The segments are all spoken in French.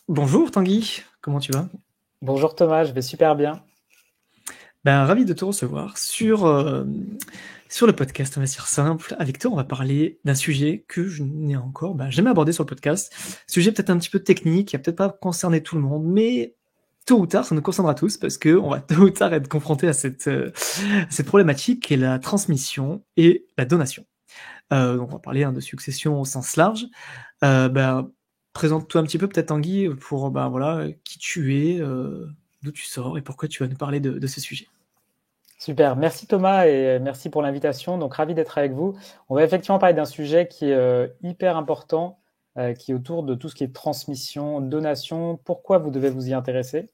Bonjour Tanguy, comment tu vas? Bonjour Thomas, je vais super bien. Ben, ravi de te recevoir sur le podcast Investir Simple. Avec toi, on va parler d'un sujet que je n'ai encore jamais abordé sur le podcast. Sujet peut-être un petit peu technique, qui va peut-être pas concerner tout le monde, mais tôt ou tard, ça nous concernera tous parce que on va tôt ou tard être confronté à cette problématique qui est la transmission et la donation. Donc on va parler de succession au sens large. Ben, présente-toi un petit peu peut-être Tanguy pour voilà qui tu es, d'où tu sors et pourquoi tu vas nous parler de ce sujet. Super, merci Thomas et merci pour l'invitation. Donc ravi d'être avec vous. On va effectivement parler d'un sujet qui est hyper important, qui est autour de tout ce qui est transmission, donation. Pourquoi vous devez vous y intéresser?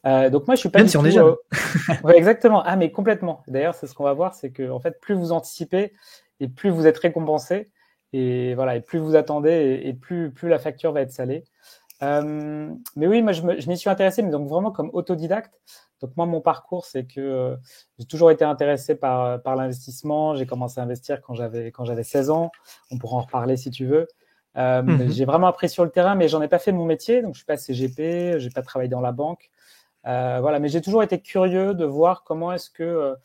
Donc moi je suis pas Même du si on est tout. jeune. Ouais, exactement. Ah mais complètement. D'ailleurs c'est ce qu'on va voir, c'est que en fait plus vous anticipez et plus vous êtes récompensé et voilà et plus vous attendez et plus la facture va être salée. Mais oui, moi je m'y suis intéressé, mais donc vraiment comme autodidacte. Donc moi mon parcours c'est que j'ai toujours été intéressé par l'investissement. J'ai commencé à investir quand j'avais 16 ans. On pourra en reparler si tu veux. Mhm. J'ai vraiment appris sur le terrain, mais j'en ai pas fait mon métier. Donc je suis pas CGP, j'ai pas travaillé dans la banque. Voilà, mais j'ai toujours été curieux de voir comment est-ce que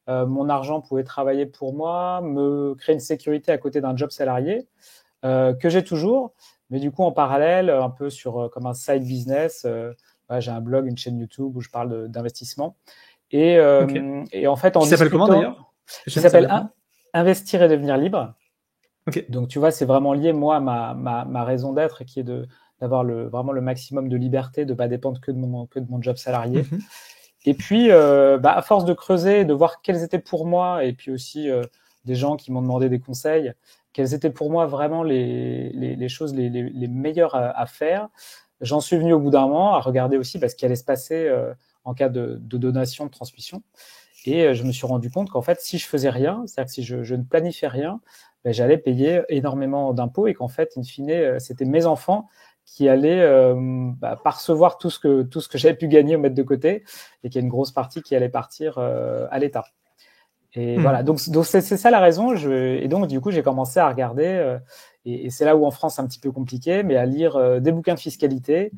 mon argent pouvait travailler pour moi, me créer une sécurité à côté d'un job salarié que j'ai toujours. Mais du coup, en parallèle, un peu sur comme un side business, ouais, j'ai un blog, une chaîne YouTube où je parle d'investissement. Ok. Et en fait, en Qui s'appelle comment discutant, d'ailleurs? Ta qui chaîne s'appelle s'appelle comment? Investir et devenir libre. Ok. Donc, tu vois, c'est vraiment lié, moi, à ma raison d'être, qui est d'avoir vraiment le maximum de liberté, de ne pas dépendre que de mon job salarié. Mhm. Et puis, à force de creuser, de voir quels étaient pour moi, et puis aussi des gens qui m'ont demandé des conseils, quelles étaient pour moi vraiment les choses les meilleures à faire, j'en suis venu au bout d'un moment à regarder aussi ce qui allait se passer en cas de donation, de transmission. Et je me suis rendu compte qu'en fait, si je faisais rien, c'est-à-dire que si je ne planifiais rien, j'allais payer énormément d'impôts et qu'en fait, in fine, c'était mes enfants qui allaient percevoir tout ce que j'avais pu gagner ou mettre de côté et qu'il y a une grosse partie qui allait partir à l'État. Et voilà, Mhm. donc c'est ça la raison. Et donc, du coup, j'ai commencé à regarder, et c'est là où en France c'est un petit peu compliqué, mais à lire des bouquins de fiscalité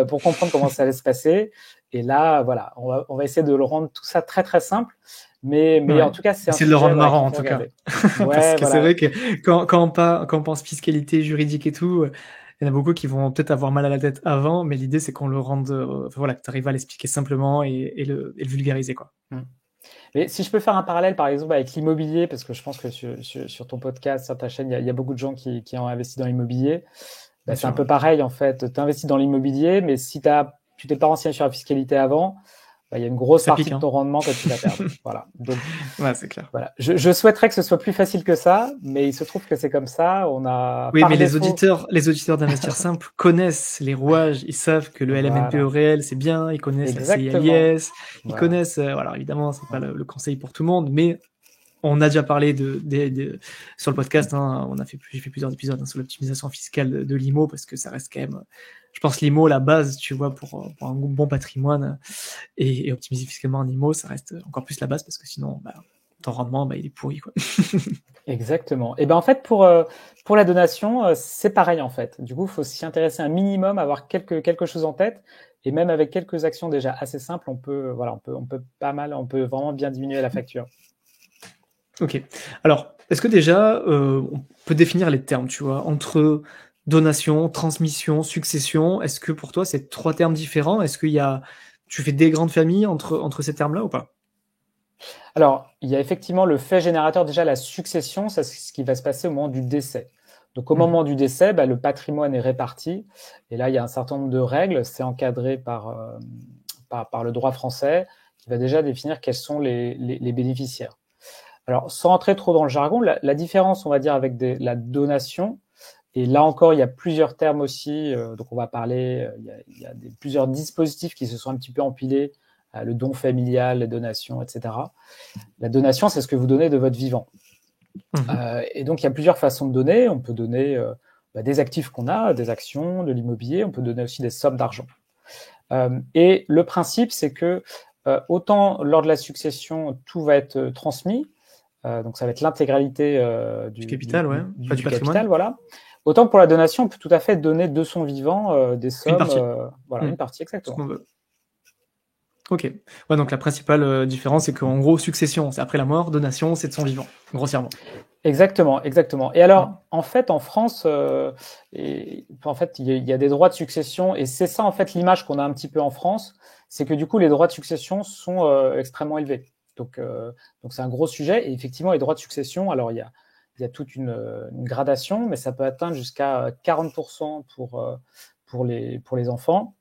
pour comprendre comment ça allait se passer. Et là, voilà, on va essayer de le rendre tout ça très très simple, mais en Ouais. tout cas, c'est un Essayer de le sujet rendre voilà, marrant qu'il en faut tout cas. regarder. Parce Ouais, que c'est voilà, vrai que quand on pense fiscalité juridique et tout, il y en a beaucoup qui vont peut-être avoir mal à la tête avant, mais l'idée c'est qu'on le rende, enfin, voilà, que tu arrives à l'expliquer simplement et le vulgariser, quoi. Mm. Mais si je peux faire un parallèle, par exemple, avec l'immobilier, parce que je pense que sur ton podcast, sur ta chaîne, il y a beaucoup de gens qui ont investi dans l'immobilier. Bien C'est un sûr, ouais. peu pareil, en fait. Tu investis dans l'immobilier, mais si tu t'es pas renseigné sur la fiscalité avant, il y a une grosse Ça pique, partie de hein. ton rendement que tu vas perdre. Voilà. Donc, Ouais, c'est clair. voilà. Je souhaiterais que ce soit plus facile que ça, mais il se trouve que c'est comme ça. On a, Oui, mais par les défaut, auditeurs, les auditeurs d'Investir Simple connaissent les rouages, ils savent que le LMNP au voilà. réel, c'est bien, ils connaissent la CI à Exactement. l'IS, ils Voilà. connaissent, voilà, évidemment, c'est pas le conseil pour tout le monde, mais on a déjà parlé sur le podcast, hein, j'ai fait plusieurs épisodes sur l'optimisation fiscale de l'IMO, parce que ça reste quand même, je pense, l'IMO, la base, tu vois, pour un bon patrimoine, et optimiser fiscalement un IMO, ça reste encore plus la base, parce que sinon, ton rendement, il est pourri, quoi. Exactement. Et ben en fait pour la donation, c'est pareil en fait. Du coup, il faut s'y intéresser un minimum, avoir quelque chose en tête et même avec quelques actions déjà assez simples, voilà, on peut pas mal, on peut vraiment bien diminuer la facture. Ok. Alors, est-ce que déjà, on peut définir les termes, tu vois, entre donation, transmission, succession? Est-ce que pour toi, c'est trois termes différents? Tu fais des grandes familles entre ces termes-là ou pas? Alors, il y a effectivement le fait générateur déjà la succession, ça c'est ce qui va se passer au moment du décès. Donc au Mhm. moment du décès, le patrimoine est réparti et là il y a un certain nombre de règles, c'est encadré par le droit français qui va déjà définir quels sont les bénéficiaires. Alors, sans entrer trop dans le jargon, la différence, on va dire, avec la donation, et là encore, il y a plusieurs termes aussi, donc on va parler, il y a plusieurs dispositifs qui se sont un petit peu empilés, le don familial, les donations, etc. La donation, c'est ce que vous donnez de votre vivant. Mhm. Et donc, il y a plusieurs façons de donner. On peut donner des actifs qu'on a, des actions, de l'immobilier, on peut donner aussi des sommes d'argent. Et le principe, c'est que autant lors de la succession, tout va être transmis, donc ça va être l'intégralité Du capital, ouais. Enfin, du du capital, patrimoine. voilà. Autant que pour la donation, on peut tout à fait donner de son vivant des sommes. Une partie. Une partie, Ce exactement. qu'on veut. Ok. Ouais, donc la principale différence, c'est qu'en gros, succession, c'est après la mort, donation, c'est de son vivant, grossièrement. Exactement. Et alors, en fait, en France, il y a des droits de succession, et c'est ça, en fait, l'image qu'on a un petit peu en France, c'est que du coup, les droits de succession sont extrêmement élevés. Donc, c'est un gros sujet. Et effectivement, les droits de succession, alors il y a toute une gradation, mais ça peut atteindre jusqu'à 40% pour les enfants.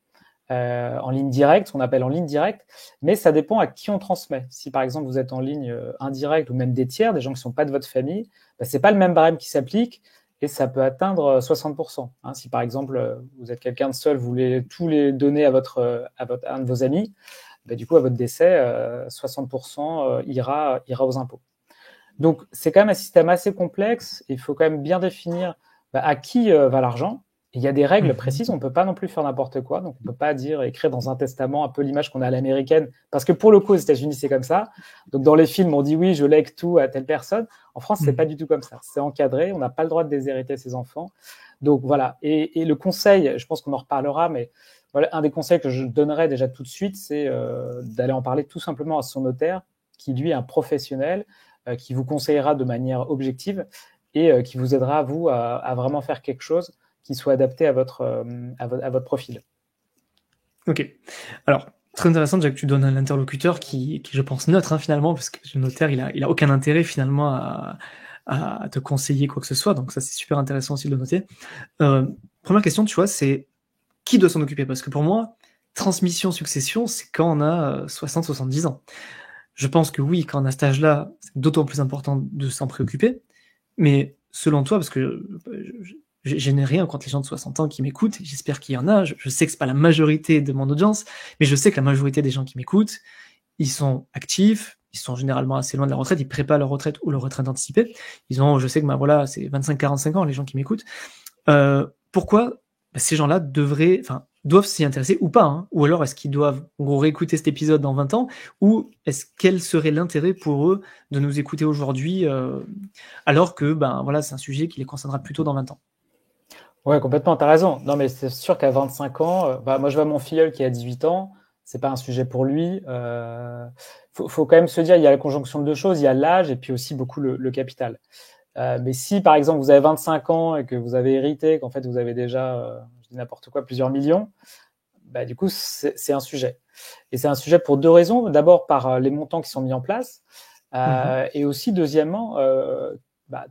En ligne directe, ce qu'on appelle en ligne directe, mais ça dépend à qui on transmet. Si par exemple vous êtes en ligne indirecte ou même des tiers, des gens qui ne sont pas de votre famille, bah, c'est pas le même barème qui s'applique et ça peut atteindre 60%. Hein. Si par exemple vous êtes quelqu'un de seul, vous voulez tous les donner à un de vos amis, bah, du coup à votre décès, 60% ira aux impôts. Donc c'est quand même un système assez complexe. Il faut quand même bien définir à qui va l'argent. Il y a des règles précises, on ne peut pas non plus faire n'importe quoi, donc on ne peut pas écrire dans un testament un peu l'image qu'on a à l'américaine, parce que pour le coup aux États-Unis c'est comme ça. Donc dans les films on dit oui je lègue tout à telle personne. En France c'est pas du tout comme ça, c'est encadré, on n'a pas le droit de déshériter ses enfants. Donc voilà, et le conseil, je pense qu'on en reparlera, mais voilà, un des conseils que je donnerais déjà tout de suite, c'est d'aller en parler tout simplement à son notaire, qui lui est un professionnel, qui vous conseillera de manière objective et qui vous aidera vous à vraiment faire quelque chose qui soit adapté à votre profil. Ok. Alors, très intéressant déjà que tu donnes un interlocuteur qui je pense, neutre hein, finalement, parce que le notaire, il a aucun intérêt finalement à te conseiller quoi que ce soit, donc ça c'est super intéressant aussi de le noter. Première question, tu vois, c'est qui doit s'en occuper? Parce que pour moi, transmission, succession, c'est quand on a 60-70 ans. Je pense que oui, quand on a cet âge-là, c'est d'autant plus important de s'en préoccuper, mais selon toi, parce que je n'ai rien contre les gens de 60 ans qui m'écoutent, j'espère qu'il y en a, je sais que c'est pas la majorité de mon audience, mais je sais que la majorité des gens qui m'écoutent, ils sont actifs, ils sont généralement assez loin de la retraite, ils préparent leur retraite ou leur retraite anticipée, je sais que voilà, c'est 25-45 ans les gens qui m'écoutent. Pourquoi ces gens-là doivent s'y intéresser ou pas, hein, ou alors est-ce qu'ils doivent réécouter cet épisode dans 20 ans, ou quel serait l'intérêt pour eux de nous écouter aujourd'hui, alors que voilà, c'est un sujet qui les concernera plutôt dans 20 ans. Ouais, complètement, tu as raison. Non, mais c'est sûr qu'à 25 ans, moi je vois mon filleul qui a 18 ans, c'est pas un sujet pour lui. Faut quand même se dire, il y a la conjonction de deux choses, il y a l'âge et puis aussi beaucoup le capital. Mais si par exemple vous avez 25 ans et que vous avez hérité, qu'en fait vous avez déjà, je dis n'importe quoi, plusieurs millions, bah, du coup c'est un sujet. Et c'est un sujet pour deux raisons. D'abord par les montants qui sont mis en place, et aussi deuxièmement,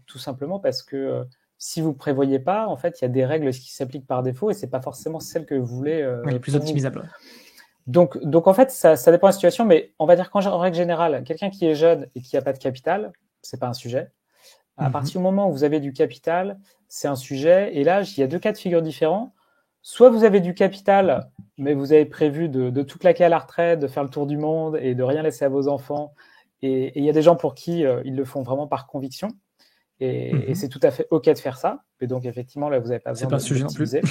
tout simplement parce que si vous prévoyez pas, en fait, il y a des règles qui s'appliquent par défaut et c'est pas forcément celles que vous voulez. Les plus optimisables. Donc en fait, ça dépend de la situation, mais on va dire qu'en règle générale, quelqu'un qui est jeune et qui n'a pas de capital, c'est pas un sujet. À partir du moment où vous avez du capital, c'est un sujet. Et là, il y a deux cas de figure différents. Soit vous avez du capital, mais vous avez prévu de tout claquer à la retraite, de faire le tour du monde et de rien laisser à vos enfants. Et il y a des gens pour qui ils le font vraiment par conviction. Et c'est tout à fait OK de faire ça. Et donc, effectivement, là, vous n'avez pas besoin d'optimiser.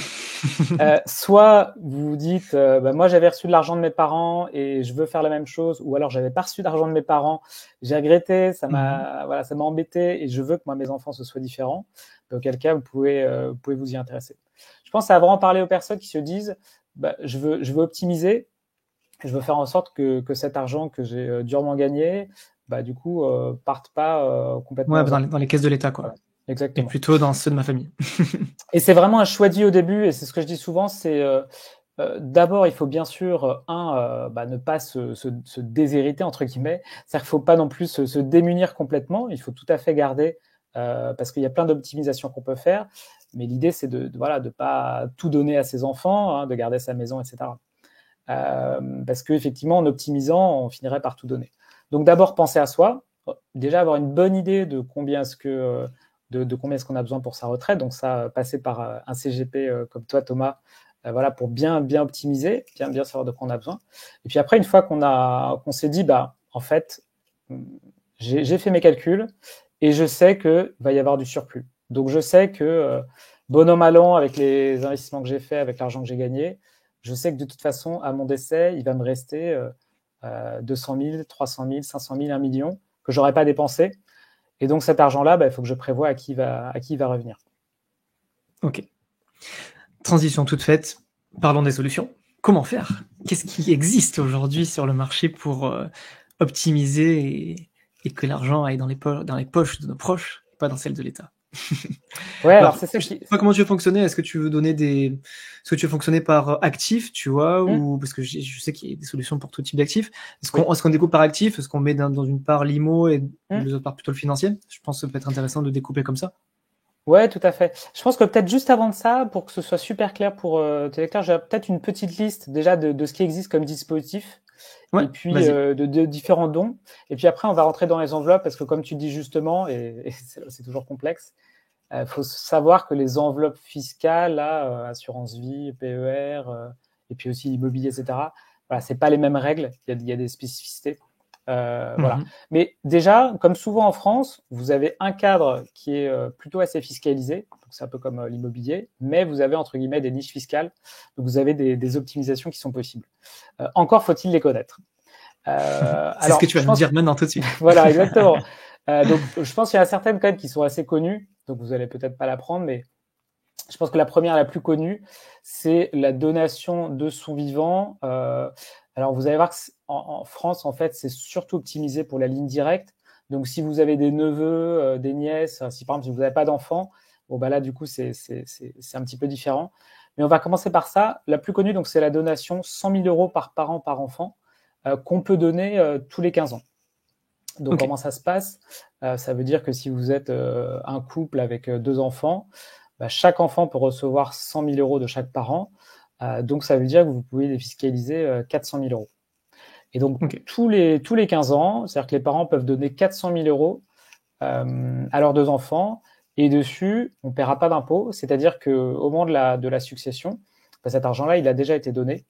Soit vous vous dites, moi, j'avais reçu de l'argent de mes parents et je veux faire la même chose. Ou alors, j'avais pas reçu d'argent de mes parents. J'ai regretté, ça m'a embêté et je veux que moi, mes enfants, ce soit différent. Auquel cas, vous pouvez vous y intéresser. Je pense que ça va vraiment parler aux personnes qui se disent, je veux optimiser. Je veux faire en sorte que cet argent que j'ai durement gagné, du coup, parte pas complètement dans les caisses de l'État, quoi. Voilà, exactement. Et plutôt dans ceux de ma famille. Et c'est vraiment un choix de vie au début, et c'est ce que je dis souvent, c'est d'abord, il faut bien sûr, ne pas se déshériter, entre guillemets. C'est-à-dire qu'il ne faut pas non plus se démunir complètement, il faut tout à fait garder, parce qu'il y a plein d'optimisations qu'on peut faire, mais l'idée, c'est de pas tout donner à ses enfants, hein, de garder sa maison, etc. Parce qu'effectivement, en optimisant, on finirait par tout donner. Donc d'abord, penser à soi, déjà avoir une bonne idée de combien est-ce qu'on a besoin pour sa retraite. Donc ça, passer par un CGP comme toi, Thomas, pour bien optimiser, bien savoir de quoi on a besoin. Et puis après, une fois qu'on s'est dit, en fait, j'ai fait mes calculs et je sais qu'il va y avoir du surplus. Donc je sais que, bon an, mal an, avec les investissements que j'ai faits, avec l'argent que j'ai gagné, je sais que de toute façon, à mon décès, il va me rester 200 000, 300 000, 500 000, 1 million que je n'aurais pas dépensé. Et donc cet argent-là, il faut que je prévoie à qui il va revenir. Ok. Transition toute faite. Parlons des solutions. Comment faire? Qu'est-ce qui existe aujourd'hui sur le marché pour optimiser et que l'argent aille dans les poches de nos proches, pas dans celles de l'État? Ouais, alors Alors, c'est ça je sais qui. pas comment tu veux fonctionner. Est-ce que tu veux donner est-ce que tu veux fonctionner par actif, tu vois, Hmm. ou parce que je sais qu'il y a des solutions pour tout type d'actifs. Oui. Est-ce qu'on découpe par actif? Est-ce qu'on met dans une part l'IMO et les Hmm. autres parts plutôt le financier? Je pense que ça peut être intéressant de découper comme ça. Ouais, tout à fait. Je pense que peut-être juste avant de ça, pour que ce soit super clair pour tes lecteurs, j'ai peut-être une petite liste déjà de ce qui existe comme dispositif Ouais, et puis vas-y. de différents dons. Et puis après, on va rentrer dans les enveloppes parce que comme tu dis justement, et c'est toujours complexe, faut savoir que les enveloppes fiscales, là, assurance vie, PER, et puis aussi l'immobilier, etc. Voilà, c'est pas les mêmes règles. Il y a des spécificités. Voilà. Mhm. Mais déjà, comme souvent en France, vous avez un cadre qui est plutôt assez fiscalisé. Donc c'est un peu comme l'immobilier, mais vous avez entre guillemets des niches fiscales. Donc vous avez des optimisations qui sont possibles. Encore faut-il les connaître. C'est ce que Alors, tu vas je nous pense dire maintenant tout de suite. voilà, exactement. Donc, je pense qu'il y en a certaines quand même qui sont assez connues, donc vous allez peut-être pas l'apprendre, mais je pense que la première, la plus connue, c'est la donation de son vivant. Alors, vous allez voir que en France, en fait, c'est surtout optimisé pour la ligne directe. Donc, si vous avez des neveux, des nièces, si par exemple, si vous n'avez pas d'enfants, bon, bah là, du coup, c'est un petit peu différent. Mais on va commencer par ça. La plus connue, donc, c'est la donation 100 000 euros par parent, par enfant, qu'on peut donner tous les 15 ans. Donc, Ok. comment ça se passe? Ça veut dire que si vous êtes un couple avec deux enfants, bah, chaque enfant peut recevoir 100 000 euros de chaque parent. Donc, ça veut dire que vous pouvez défiscaliser 400 000 euros. Et donc, Ok. tous les 15 ans, c'est-à-dire que les parents peuvent donner 400 000 euros à leurs deux enfants. Et dessus, on ne paiera pas d'impôt. C'est-à-dire qu'au moment de la succession, bah, cet argent-là, il a déjà été donné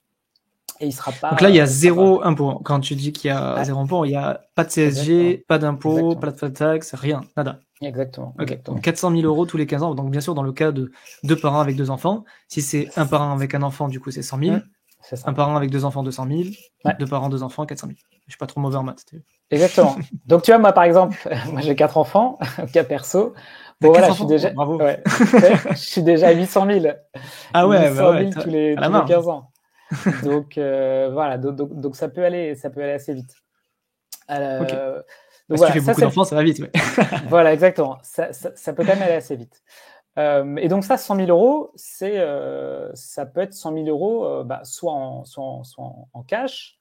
et Donc là, il y a il sera pas zéro pris. impôt. Quand tu dis qu'il y a Ouais, zéro impôt, il y a pas de exactement. CSG, pas d'impôt, pas Exactement. de taxe, rien, nada. Exactement. Ok. Donc Exactement. 400 000 euros tous les 15 ans. Donc bien sûr, dans le cas de deux parents avec deux enfants, si c'est un parent avec un enfant, du coup, c'est 100 000. C'est Un ça. parent avec deux enfants, 200 000. Ouais. Deux parents, deux enfants, 400 000. Je suis pas trop mauvais en maths. Exactement. Donc tu vois, moi par exemple, moi j'ai quatre enfants, cas perso. T'as Bon voilà, quatre je suis enfants? Oh, déjà, bravo. ouais, je suis déjà à 800 000, Ah ouais, bah 800 ouais, 000 t'as la tous les marge. 15 ans. Donc voilà, donc ça peut aller assez vite. Ok. Euh, Bah, donc si tu voilà, fais ça beaucoup c'est d'enfants, ça va vite, ouais. voilà exactement. Ça peut quand même aller assez vite. Et donc ça, 100 000 euros, ça peut être 100 000 euros, bah, soit en cash,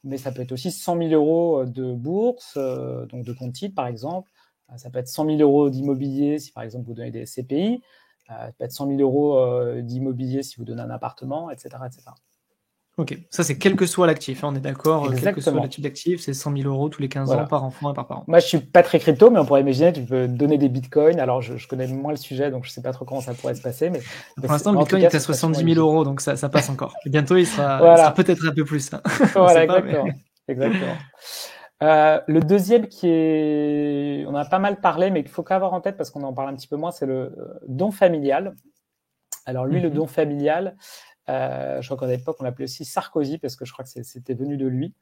mais ça peut être aussi 100 000 euros de bourse, donc de compte titre par exemple. Ça peut être 100 000 euros d'immobilier si par exemple vous donnez des SCPI. Ça peut être 100 000 euros d'immobilier si vous donnez un appartement, etc., etc. Ok. Ça, c'est quel que soit l'actif, hein, on est d'accord, quel que soit le Exactement. type d'actif, c'est 100 000 euros tous les 15 ans Voilà. par enfant et par parent. Moi, je suis pas très crypto, mais on pourrait imaginer, tu peux donner des bitcoins. Alors, je connais moins le sujet, donc je sais pas trop comment ça pourrait se passer, Pour l'instant, le mais en tout Bitcoin cas, est à ce serait sûrement 70 000 éligible. euros, donc ça passe encore. Et bientôt, il sera Voilà, peut-être un peu plus, hein. On sait voilà, pas, mais. exactement, exactement. Le deuxième on en a pas mal parlé, mais qu'il faut qu'avoir en tête parce qu'on en parle un petit peu moins, c'est le don familial. Alors lui, le Mhm. don familial, je crois qu'à l'époque, on l'appelait aussi Sarkozy parce que je crois que c'était venu de lui.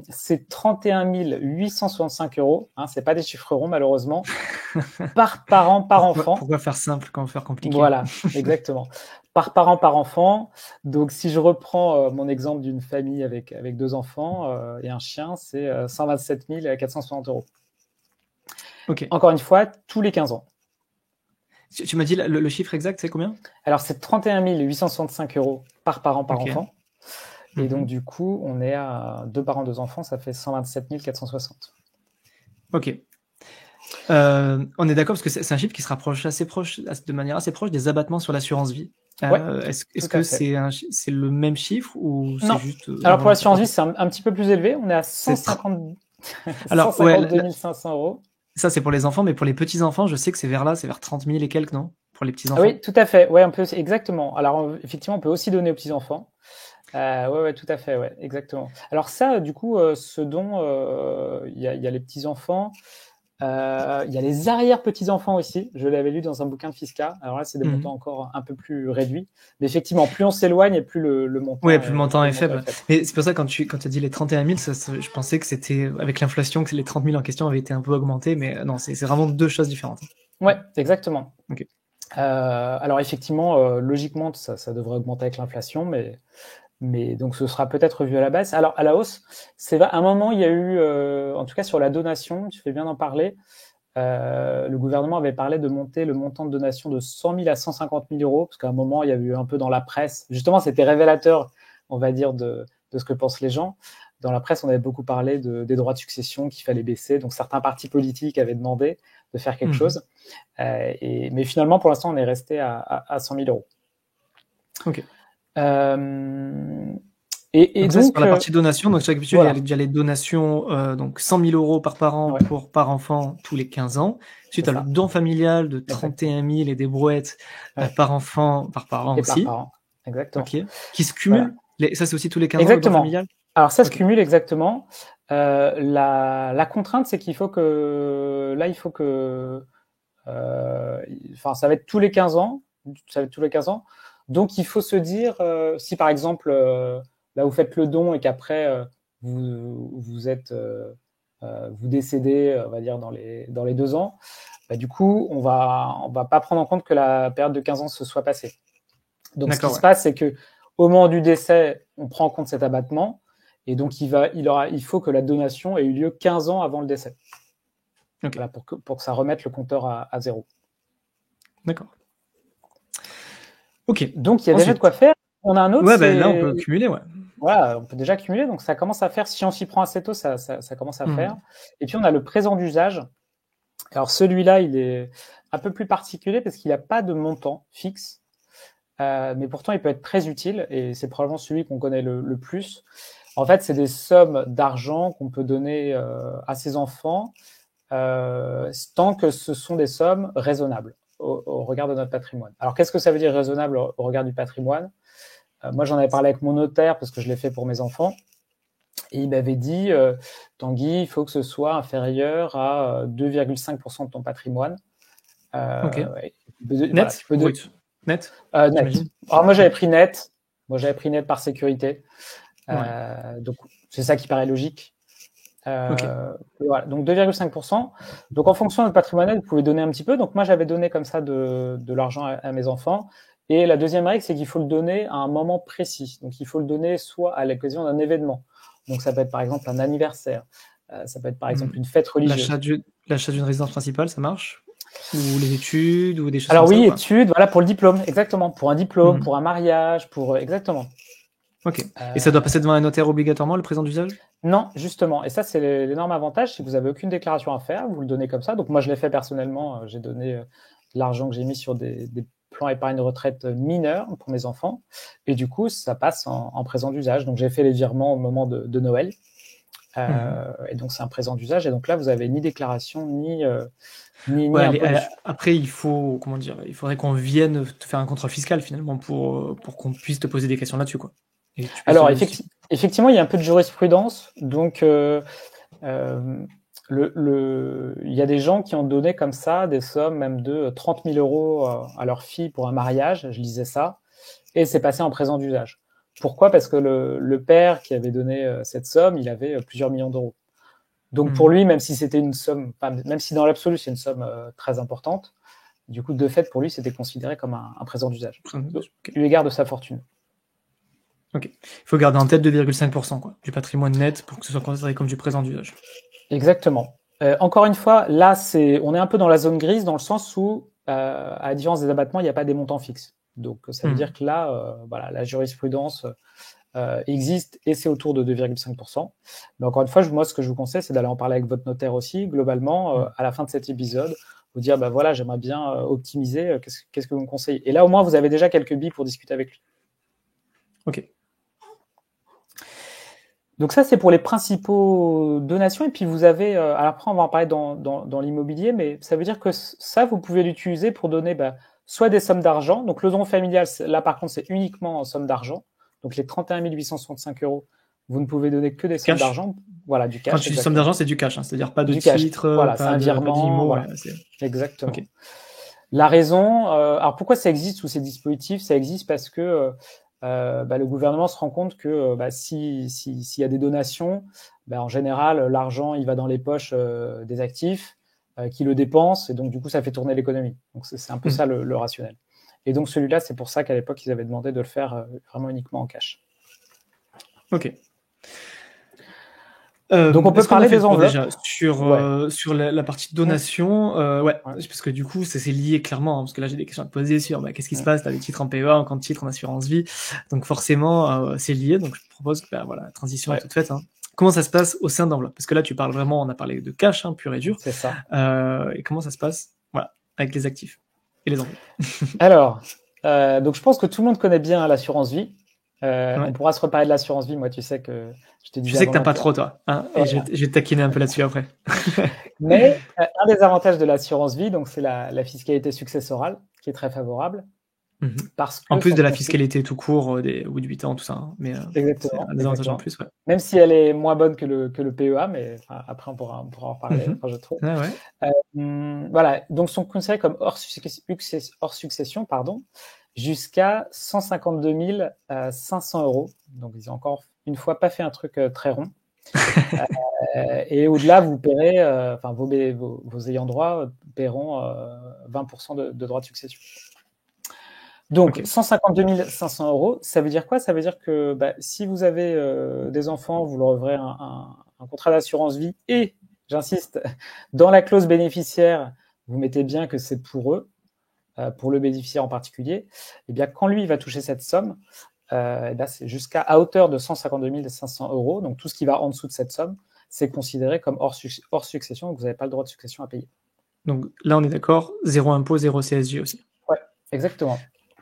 C'est 31 865 euros, hein, c'est pas des chiffres ronds malheureusement, par parent, par enfant. Pourquoi faire simple quand faire compliqué? Voilà, exactement. Par parent, par enfant. Donc, si je reprends mon exemple d'une famille avec deux enfants et un chien, c'est 127 460 euros. Ok. Encore une fois, tous les 15 ans. Tu m'as dit le chiffre exact, c'est combien? Alors, c'est 31 865 euros par parent, par Ok. enfant. Et donc, Mhm. du coup, on est à deux parents, deux enfants, ça fait 127 460. Ok. On est d'accord parce que c'est un chiffre qui se rapproche de manière assez proche des abattements sur l'assurance vie. Ouais, Est-ce tout à que fait. c'est le même chiffre ou c'est Non. juste Alors, pour involontaire? l'assurance Ok. vie, c'est un petit peu plus élevé. On est à C'est trop. 150, Alors, ouais, 152 500 euros. ça c'est pour les enfants, mais pour les petits-enfants, je sais que c'est vers là, c'est vers 30 000 et quelques, non? Pour les Ah oui, petits-enfants. tout à fait. Ouais, on peut exactement. Alors effectivement, on peut aussi donner aux petits enfants. Ouais, ouais, tout à fait. Ouais, exactement. Alors ça, du coup, ce dont il y a les petits enfants, il y a les arrière petits enfants aussi. Je l'avais lu dans un bouquin de Fisca. Alors là, c'est des montants Mhm. encore un peu plus réduits. Mais effectivement, plus on s'éloigne et plus le Ouais, montant plus le montant est est faible. faible. Mais c'est pour ça, quand tu as dit les 31 000, je pensais que c'était, avec l'inflation, que les 30 000 en question avaient été un peu augmentés, mais non, c'est vraiment deux choses différentes. Ouais, exactement. Ok. Alors effectivement, logiquement, ça devrait augmenter avec l'inflation, mais donc ce sera peut-être revu à la baisse. Alors à la hausse, à un moment il y a eu, en tout cas sur la donation, tu fais bien d'en parler. Le gouvernement avait parlé de monter le montant de donation de 100 000 à 150 000 euros, parce qu'à un moment il y a eu un peu dans la presse, justement c'était révélateur, on va dire, de ce que pensent les gens. Dans la presse, on avait beaucoup parlé des droits de succession qu'il fallait baisser, donc certains partis politiques avaient demandé de faire quelque chose. Mais finalement, pour l'instant, on est resté à 100 000 euros. Ok. Et donc, donc sur la partie donation, donc chaque habitude, voilà. il y a déjà les donations, donc 100 000 euros par parent Ouais. par enfant tous les 15 ans. Ensuite, tu as le don familial de 31 000 et des brouettes par enfant, par parent et aussi. par parent, exactement. Ok. Qui se cumulent. Voilà. Ça, c'est aussi tous les 15 ans, exactement. le don familial. Alors ça se cumule exactement. La contrainte, c'est qu'il faut que là, il faut que, enfin, ça va être tous les 15 ans. Ça va être tous les 15 ans. Donc, il faut se dire, si par exemple, là, vous faites le don et qu'après, vous êtes, vous décédez, on va dire, dans les 2 ans, bah, du coup, on va pas prendre en compte que la période de 15 ans se soit passée. Donc, ce qui se passe, c'est que au moment du décès, on prend en compte cet abattement, et donc il faut que la donation ait eu lieu 15 ans avant le décès. Okay. Voilà, pour que ça remette le compteur à zéro. D'accord. Ok. Donc, il y a déjà de quoi faire. On a un autre. Ouais, ben là, on peut cumuler, ouais. Voilà, on peut déjà cumuler, donc ça commence à faire. Si on s'y prend assez tôt, ça commence à faire. Et puis, on a le présent d'usage. Alors, celui-là, il est un peu plus particulier parce qu'il n'a pas de montant fixe. Mais pourtant, il peut être très utile et c'est probablement celui qu'on connaît le plus. En fait, c'est des sommes d'argent qu'on peut donner à ses enfants tant que ce sont des sommes raisonnables au regard de notre patrimoine. Alors, qu'est-ce que ça veut dire raisonnable au regard du patrimoine ? Moi, j'en avais parlé avec mon notaire parce que je l'ai fait pour mes enfants. Et il m'avait dit, Tanguy, il faut que ce soit inférieur à 2,5% de ton patrimoine. Ok. Net ou brut ? Net. Net. Alors moi, j'avais pris net. J'avais pris net par sécurité. Donc, c'est ça qui paraît logique. Voilà. Donc, 2,5%. Donc, en fonction de votre patrimoine net, vous pouvez donner un petit peu. Donc, moi, j'avais donné comme ça de l'argent à mes enfants. Et la deuxième règle, c'est qu'il faut le donner à un moment précis. Donc, il faut le donner soit à l'occasion d'un événement. Donc, ça peut être par exemple un anniversaire. Ça peut être par exemple une fête religieuse. L'achat d'une résidence principale, ça marche ? Ou les études, ou des choses Alors comme oui, ça, études, voilà, pour le diplôme, exactement. Pour un diplôme, pour un mariage, pour... Exactement. Ok. Et ça doit passer devant un notaire obligatoirement, le présent d'usage ? Non, justement. Et ça, c'est l'énorme avantage. Si vous n'avez aucune déclaration à faire, vous le donnez comme ça. Donc moi, je l'ai fait personnellement. J'ai donné l'argent que j'ai mis sur des plans épargne retraite mineurs pour mes enfants. Et du coup, ça passe en présent d'usage. Donc j'ai fait les virements au moment de Noël. Et donc c'est un présent d'usage. Et donc là, vous avez ni déclaration, ni impôt dessus. Après, il faudrait qu'on vienne te faire un contrôle fiscal finalement pour qu'on puisse te poser des questions là-dessus, quoi. Alors effectivement, il y a un peu de jurisprudence. Donc il y a des gens qui ont donné comme ça des sommes même de 30 000 euros à leur fille pour un mariage, je lisais ça, et c'est passé en présent d'usage. Pourquoi ? Parce que le père qui avait donné cette somme, il avait plusieurs millions d'euros. Donc pour lui, même si c'était une somme, même si dans l'absolu c'est une somme très importante, du coup de fait pour lui c'était considéré comme un présent d'usage, eu égard de sa fortune. Ok. Il faut garder en tête 2,5% du patrimoine net pour que ce soit considéré comme du présent d'usage. Exactement. Encore une fois, là, on est un peu dans la zone grise dans le sens où, à la différence des abattements, il n'y a pas des montants fixes. Donc, ça veut dire que là, voilà, la jurisprudence existe et c'est autour de 2,5%. Mais encore une fois, moi, ce que je vous conseille, c'est d'aller en parler avec votre notaire aussi. Globalement, à la fin de cet épisode, vous dire, bah voilà, j'aimerais bien optimiser. Qu'est-ce que vous me conseillez ? Et là, au moins, vous avez déjà quelques billes pour discuter avec lui. Ok. Donc ça, c'est pour les principaux donations. Et puis vous avez, alors après on va en parler dans l'immobilier, mais ça veut dire que ça, vous pouvez l'utiliser pour donner soit des sommes d'argent. Donc le don familial, là par contre, c'est uniquement en somme d'argent. Donc les 31 865 euros, vous ne pouvez donner que des sommes d'argent. Voilà, du cash. Quand tu dis somme d'argent, c'est du cash, c'est-à-dire pas de titre, voilà, c'est un virement. Voilà. Exactement. Okay. La raison, alors pourquoi ça existe sous ces dispositifs ? Ça existe parce que le gouvernement se rend compte que s'il y a des donations, en général, l'argent il va dans les poches des actifs. qui le dépense, et donc du coup ça fait tourner l'économie. Donc c'est un peu ça le rationnel. Et donc celui-là, c'est pour ça qu'à l'époque ils avaient demandé de le faire vraiment uniquement en cash. Ok. Donc on peut parler des enveloppes déjà sur la partie donation. Parce que du coup c'est lié clairement, hein, parce que là j'ai des questions à te poser sur qu'est-ce qui se passe, t'as des titres en PEA, en compte titres, en assurance vie, donc forcément c'est lié. Donc je te propose que la transition est toute faite. Hein. Comment ça se passe au sein d'enveloppe? Parce que là tu parles vraiment, on a parlé de cash pur et dur. C'est ça. Et comment ça se passe avec les actifs et les enveloppes? Alors, donc je pense que tout le monde connaît bien l'assurance vie. On pourra se reparler de l'assurance vie. Moi, tu sais que je te disais. Je sais que t'as pas trop, toi. Hein, et je vais te taquiner un peu là-dessus après. Mais un des avantages de l'assurance vie, donc c'est la fiscalité successorale, qui est très favorable. Parce que en plus de la fiscalité tout court, des 8 ans, tout ça. Hein, mais exactement. C'est un des avantages en plus. Même si elle est moins bonne que le PEA, mais après on pourra en reparler, je trouve. Voilà. Donc sont considérés comme hors succession, jusqu'à 152 500 €. Donc ils ont encore une fois pas fait un truc très rond. Et au-delà, vous paierez, vos ayants droit paieront 20% de droits de succession. Donc 152 500 €, ça veut dire quoi? Ça veut dire que si vous avez des enfants, vous leur ouvrez un contrat d'assurance vie, et j'insiste, dans la clause bénéficiaire, vous mettez bien que c'est pour eux, pour le bénéficiaire en particulier. Et bien quand lui il va toucher cette somme, c'est à hauteur de 152 500 €. Donc tout ce qui va en dessous de cette somme, c'est considéré comme hors succession, donc vous n'avez pas le droit de succession à payer. Donc là on est d'accord, 0 impôt, 0 CSG aussi. Ouais, exactement.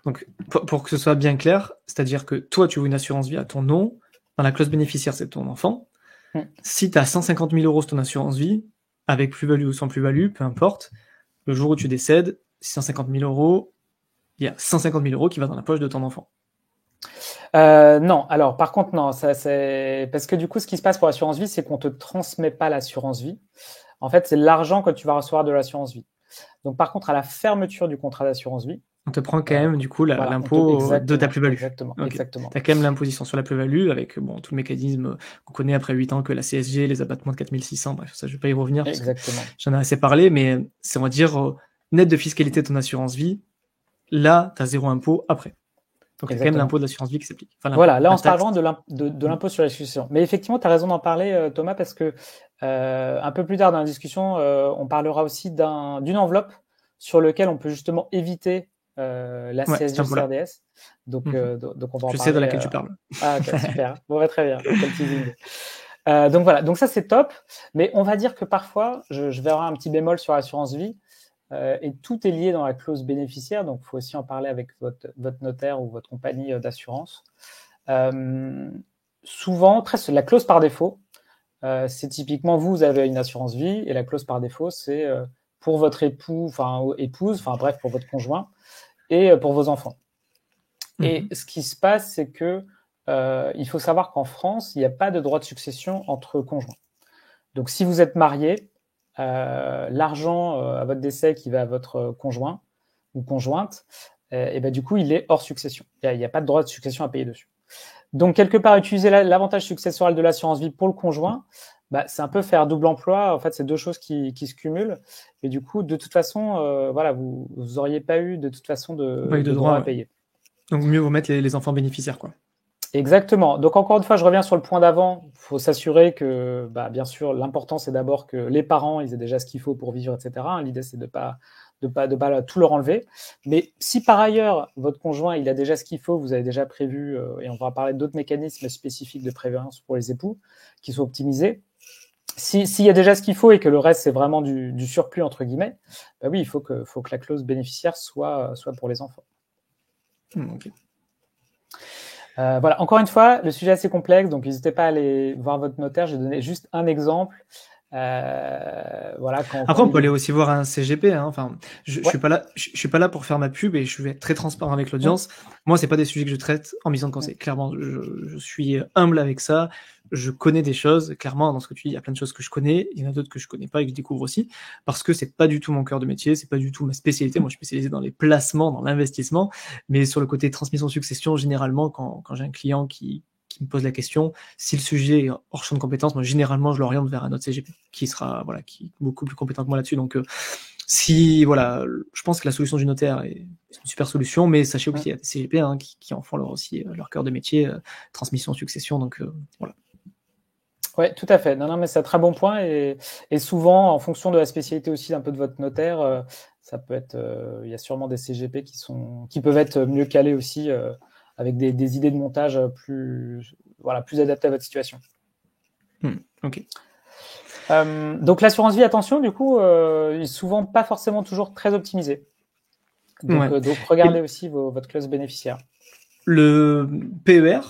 Donc pour que ce soit bien clair, c'est-à-dire que toi tu veux une assurance vie à ton nom, dans la clause bénéficiaire c'est ton enfant. Si tu as 150 000 € sur ton assurance vie, avec plus-value ou sans plus-value, peu importe, le jour où tu décèdes, 150 000 €, il y a 150 000 € qui va dans la poche de ton enfant. Non, alors par contre non, ça c'est parce que du coup ce qui se passe pour l'assurance vie, c'est qu'on te transmet pas l'assurance vie. En fait, c'est l'argent que tu vas recevoir de l'assurance vie. Donc par contre, à la fermeture du contrat d'assurance vie, on te prend quand même du coup l'impôt de ta plus-value. Exactement. Tu as quand même l'imposition sur la plus-value avec tout le mécanisme qu'on connaît après 8 ans, que la CSG, les abattements de 4600, bref, ça je vais pas y revenir. Exactement. J'en ai assez parlé, mais c'est on va dire net de fiscalité de ton assurance vie, là tu as 0 impôt après. Donc il y a quand même l'impôt de l'assurance vie qui s'applique. Voilà, là on se parle vraiment de l'impôt sur la succession. Mais effectivement, tu as raison d'en parler, Thomas, parce que un peu plus tard dans la discussion, on parlera aussi d'une enveloppe sur laquelle on peut justement éviter la CSG CRDS. Donc on va en parler. Je sais de laquelle tu parles. Ah, ok, super. Bon, très bien. Quel teasing. Donc voilà, donc ça c'est top. Mais on va dire que parfois, je verrai un petit bémol sur l'assurance vie. Et tout est lié dans la clause bénéficiaire, donc il faut aussi en parler avec votre notaire ou votre compagnie d'assurance. Souvent, la clause par défaut, c'est typiquement vous avez une assurance vie, et la clause par défaut, c'est pour votre épouse, bref, pour votre conjoint et pour vos enfants. Et ce qui se passe, c'est que il faut savoir qu'en France, il n'y a pas de droit de succession entre conjoints. Donc si vous êtes marié, l'argent à votre décès qui va à votre conjoint ou conjointe, et du coup, il est hors succession. Il n'y a pas de droit de succession à payer dessus. Donc, quelque part, utiliser l'avantage successoral de l'assurance vie pour le conjoint, c'est un peu faire double emploi. En fait, c'est deux choses qui se cumulent. Et du coup, de toute façon, vous n'auriez pas eu de toute façon de droit à payer. Donc, mieux vous mettre les enfants bénéficiaires, quoi. Exactement. Donc encore une fois, je reviens sur le point d'avant. Il faut s'assurer que, bien sûr, l'important c'est d'abord que les parents ils aient déjà ce qu'il faut pour vivre, etc. L'idée c'est de pas tout leur enlever. Mais si par ailleurs votre conjoint il a déjà ce qu'il faut, vous avez déjà prévu, et on va parler d'autres mécanismes spécifiques de prévoyance pour les époux qui sont optimisés. S'il y a déjà ce qu'il faut et que le reste c'est vraiment du surplus entre guillemets, oui, il faut que la clause bénéficiaire soit pour les enfants. Okay. Voilà, encore une fois, le sujet est assez complexe, donc n'hésitez pas à aller voir votre notaire. Je vais donner juste un exemple. Voilà. Après, on peut aller aussi voir un CGP. Hein. Enfin, je suis pas là. Je suis pas là pour faire ma pub, et je vais être très transparent avec l'audience. Moi, c'est pas des sujets que je traite en mission de conseil. Clairement, je suis humble avec ça. Je connais des choses. Clairement, dans ce que tu dis, il y a plein de choses que je connais. Il y en a d'autres que je connais pas et que je découvre aussi, parce que c'est pas du tout mon cœur de métier. C'est pas du tout ma spécialité. Moi, je suis spécialisé dans les placements, dans l'investissement, mais sur le côté transmission-succession, généralement, quand j'ai un client qui qui me pose la question. Si le sujet est hors champ de compétences, moi, généralement, je l'oriente vers un autre CGP qui sera, qui est beaucoup plus compétent que moi là-dessus. Donc, si, je pense que la solution du notaire est une super solution, mais sachez aussi qu'il y a des CGP qui en font leur cœur de métier, transmission, succession. Donc, voilà. Ouais, tout à fait. Non, mais c'est un très bon point et souvent, en fonction de la spécialité aussi d'un peu de votre notaire, ça peut être, il y a sûrement des CGP qui peuvent être mieux calés aussi, avec des idées de montage plus adaptées à votre situation. Ok. Donc l'assurance vie, attention, du coup, est souvent pas forcément toujours très optimisé. Donc regardez aussi votre clause bénéficiaire. Le PER,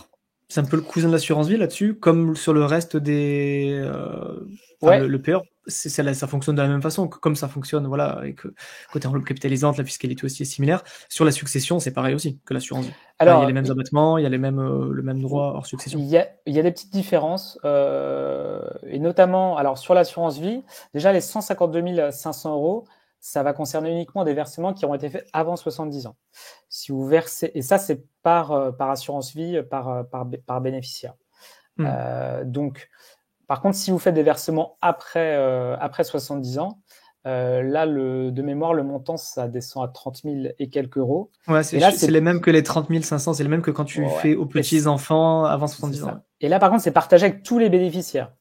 c'est un peu le cousin de l'assurance vie là-dessus, comme sur le reste des. Le PER, ça fonctionne de la même façon, comme ça fonctionne, avec côté enveloppe capitalisante, la fiscalité aussi est similaire. Sur la succession, c'est pareil aussi que l'assurance vie. Alors, il y a les mêmes abattements, il y a le même droit hors succession. Il y a des petites différences, et notamment, alors sur l'assurance vie, déjà les 152 500 €, ça va concerner uniquement des versements qui auront été faits avant 70 ans. Si vous versez, et ça c'est par assurance vie, par bénéficiaire. Donc, par contre, si vous faites des versements après 70 ans, là, de mémoire, le montant, ça descend à 30 000 et quelques euros. Ouais, c'est les mêmes que les 30 500, c'est les mêmes que quand tu fais aux petits-enfants avant 70 ans. Et là, par contre, c'est partagé avec tous les bénéficiaires.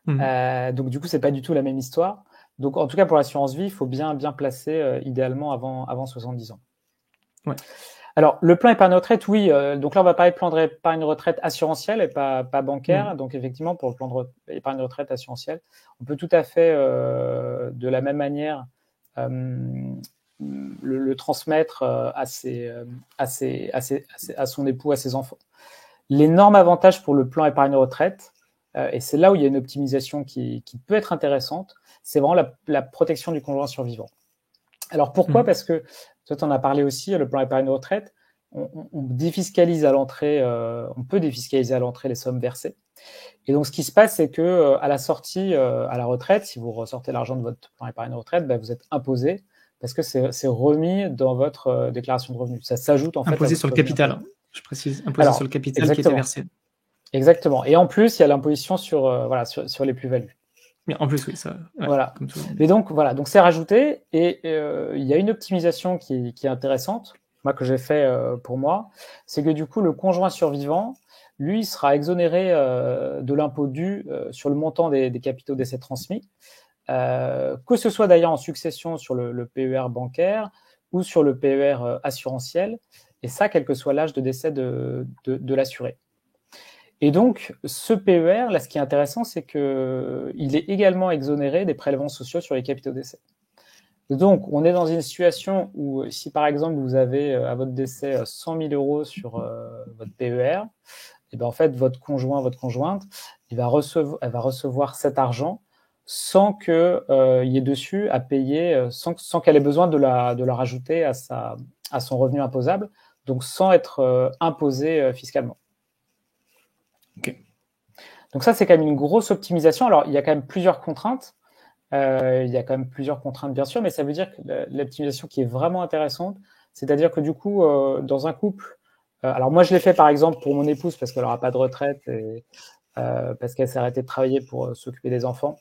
Donc, du coup, c'est pas du tout la même histoire. Donc, en tout cas, pour l'assurance vie, il faut bien placer, idéalement avant 70 ans. Ouais. Alors, le plan épargne retraite, oui. Donc là, on va parler de plan d'épargne retraite assurantiel et pas bancaire. Donc, effectivement, pour le plan d'épargne retraite assurantiel, on peut tout à fait, de la même manière, le transmettre à son époux, à ses enfants. L'énorme avantage pour le plan épargne retraite, et c'est là où il y a une optimisation qui peut être intéressante, c'est vraiment la protection du conjoint survivant. Alors pourquoi ? Parce que, toi, tu en as parlé aussi, le plan épargne retraite, on défiscalise à l'entrée, on peut défiscaliser à l'entrée les sommes versées. Et donc, ce qui se passe, c'est que à la sortie, à la retraite, si vous ressortez l'argent de votre plan épargne retraite, vous êtes imposé parce que c'est remis dans votre déclaration de revenus. Ça s'ajoute en fait. Imposé sur le capital, je précise, imposé sur le capital qui était versé. Exactement. Et en plus, il y a l'imposition sur les plus-values. Mais en plus, oui, ça. Ouais, voilà. Et donc c'est rajouté et il y a une optimisation qui est intéressante, moi que j'ai fait pour moi, c'est que du coup le conjoint survivant, lui, sera exonéré de l'impôt dû sur le montant des capitaux décès transmis, que ce soit d'ailleurs en succession sur le PER bancaire ou sur le PER assurantiel, et ça, quel que soit l'âge de décès de l'assuré. Et donc, ce PER, là, ce qui est intéressant, c'est qu'il est également exonéré des prélèvements sociaux sur les capitaux décès. Donc, on est dans une situation où, si par exemple, vous avez à votre décès 100 000 € sur votre PER, et ben en fait, votre conjoint, votre conjointe, elle va recevoir cet argent sans qu'il y ait dessus à payer, sans qu'elle ait besoin de la rajouter à son revenu imposable, donc sans être imposée fiscalement. Okay. Donc ça, c'est quand même une grosse optimisation. Alors, il y a quand même plusieurs contraintes. Bien sûr, mais ça veut dire que l'optimisation qui est vraiment intéressante, c'est-à-dire que du coup, dans un couple, alors moi, je l'ai fait par exemple pour mon épouse parce qu'elle n'aura pas de retraite et parce qu'elle s'est arrêtée de travailler pour s'occuper des enfants.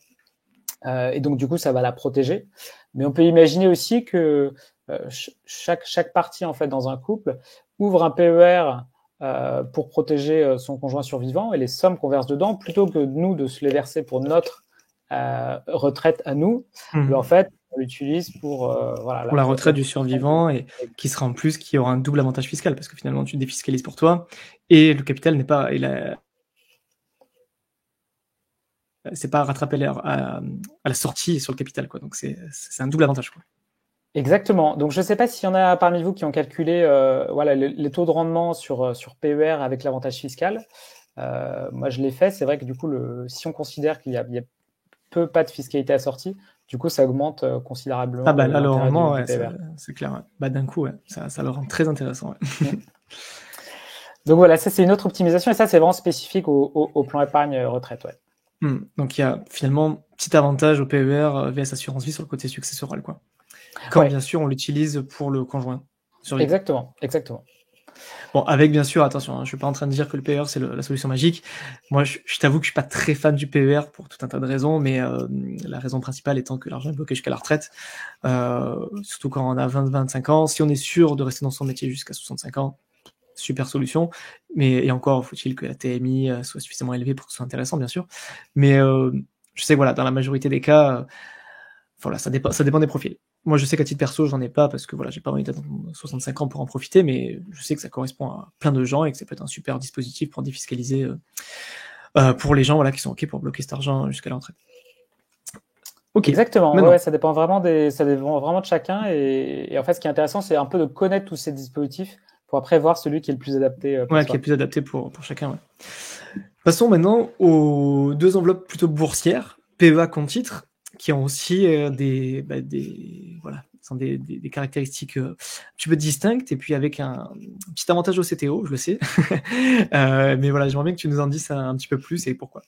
Et donc, du coup, ça va la protéger. Mais on peut imaginer aussi que chaque partie, en fait, dans un couple, ouvre un PER pour protéger son conjoint survivant et les sommes qu'on verse dedans, plutôt que nous de se les verser pour notre retraite à nous, en fait, on l'utilise pour la retraite du survivant et qui sera en plus, qui aura un double avantage fiscal parce que finalement tu défiscalises pour toi et le capital n'est pas, c'est pas rattrapé à la sortie sur le capital, quoi. Donc c'est un double avantage, quoi. Exactement. Donc, je ne sais pas s'il y en a parmi vous qui ont calculé les taux de rendement sur PER avec l'avantage fiscal. Moi, je l'ai fait. C'est vrai que du coup, si on considère qu'il y a pas de fiscalité assortie, du coup, ça augmente considérablement. Ah bah là, le rendement, c'est clair. Ouais. Bah d'un coup, ouais, ça le rend très intéressant. Ouais. Donc voilà, ça c'est une autre optimisation et ça c'est vraiment spécifique au plan épargne retraite. Ouais. Donc il y a finalement petit avantage au PER VS assurance vie sur le côté successoral, quoi. Quand bien sûr on l'utilise pour le conjoint survivant. Exactement. Bon, avec bien sûr, attention, hein, je suis pas en train de dire que le PER c'est la solution magique. Moi, je t'avoue que je suis pas très fan du PER pour tout un tas de raisons, mais la raison principale étant que l'argent est bloqué jusqu'à la retraite, surtout quand on a 20-25 ans. Si on est sûr de rester dans son métier jusqu'à 65 ans, super solution. Mais et encore, faut-il que la TMI soit suffisamment élevée pour que ce soit intéressant, bien sûr. Mais je sais que voilà, dans la majorité des cas, voilà, ça dépend des profils. Moi, je sais qu'à titre perso, j'en ai pas parce que voilà, j'ai pas envie d'attendre 65 ans pour en profiter, mais je sais que ça correspond à plein de gens et que ça peut être un super dispositif pour défiscaliser pour les gens voilà, qui sont OK pour bloquer cet argent jusqu'à la retraite. Ok. Exactement, Maintenant. ouais, ça dépend vraiment de chacun. Et en fait, ce qui est intéressant, c'est un peu de connaître tous ces dispositifs pour après voir celui qui est le plus adapté pour Ouais, soi. qui est plus adapté pour chacun. Ouais. Passons maintenant aux deux enveloppes plutôt boursières, PEA compte titre, qui ont aussi des caractéristiques un petit peu distinctes et puis avec un petit avantage au CTO, je le sais. Mais voilà, j'aimerais bien que tu nous en dises un petit peu plus et pourquoi.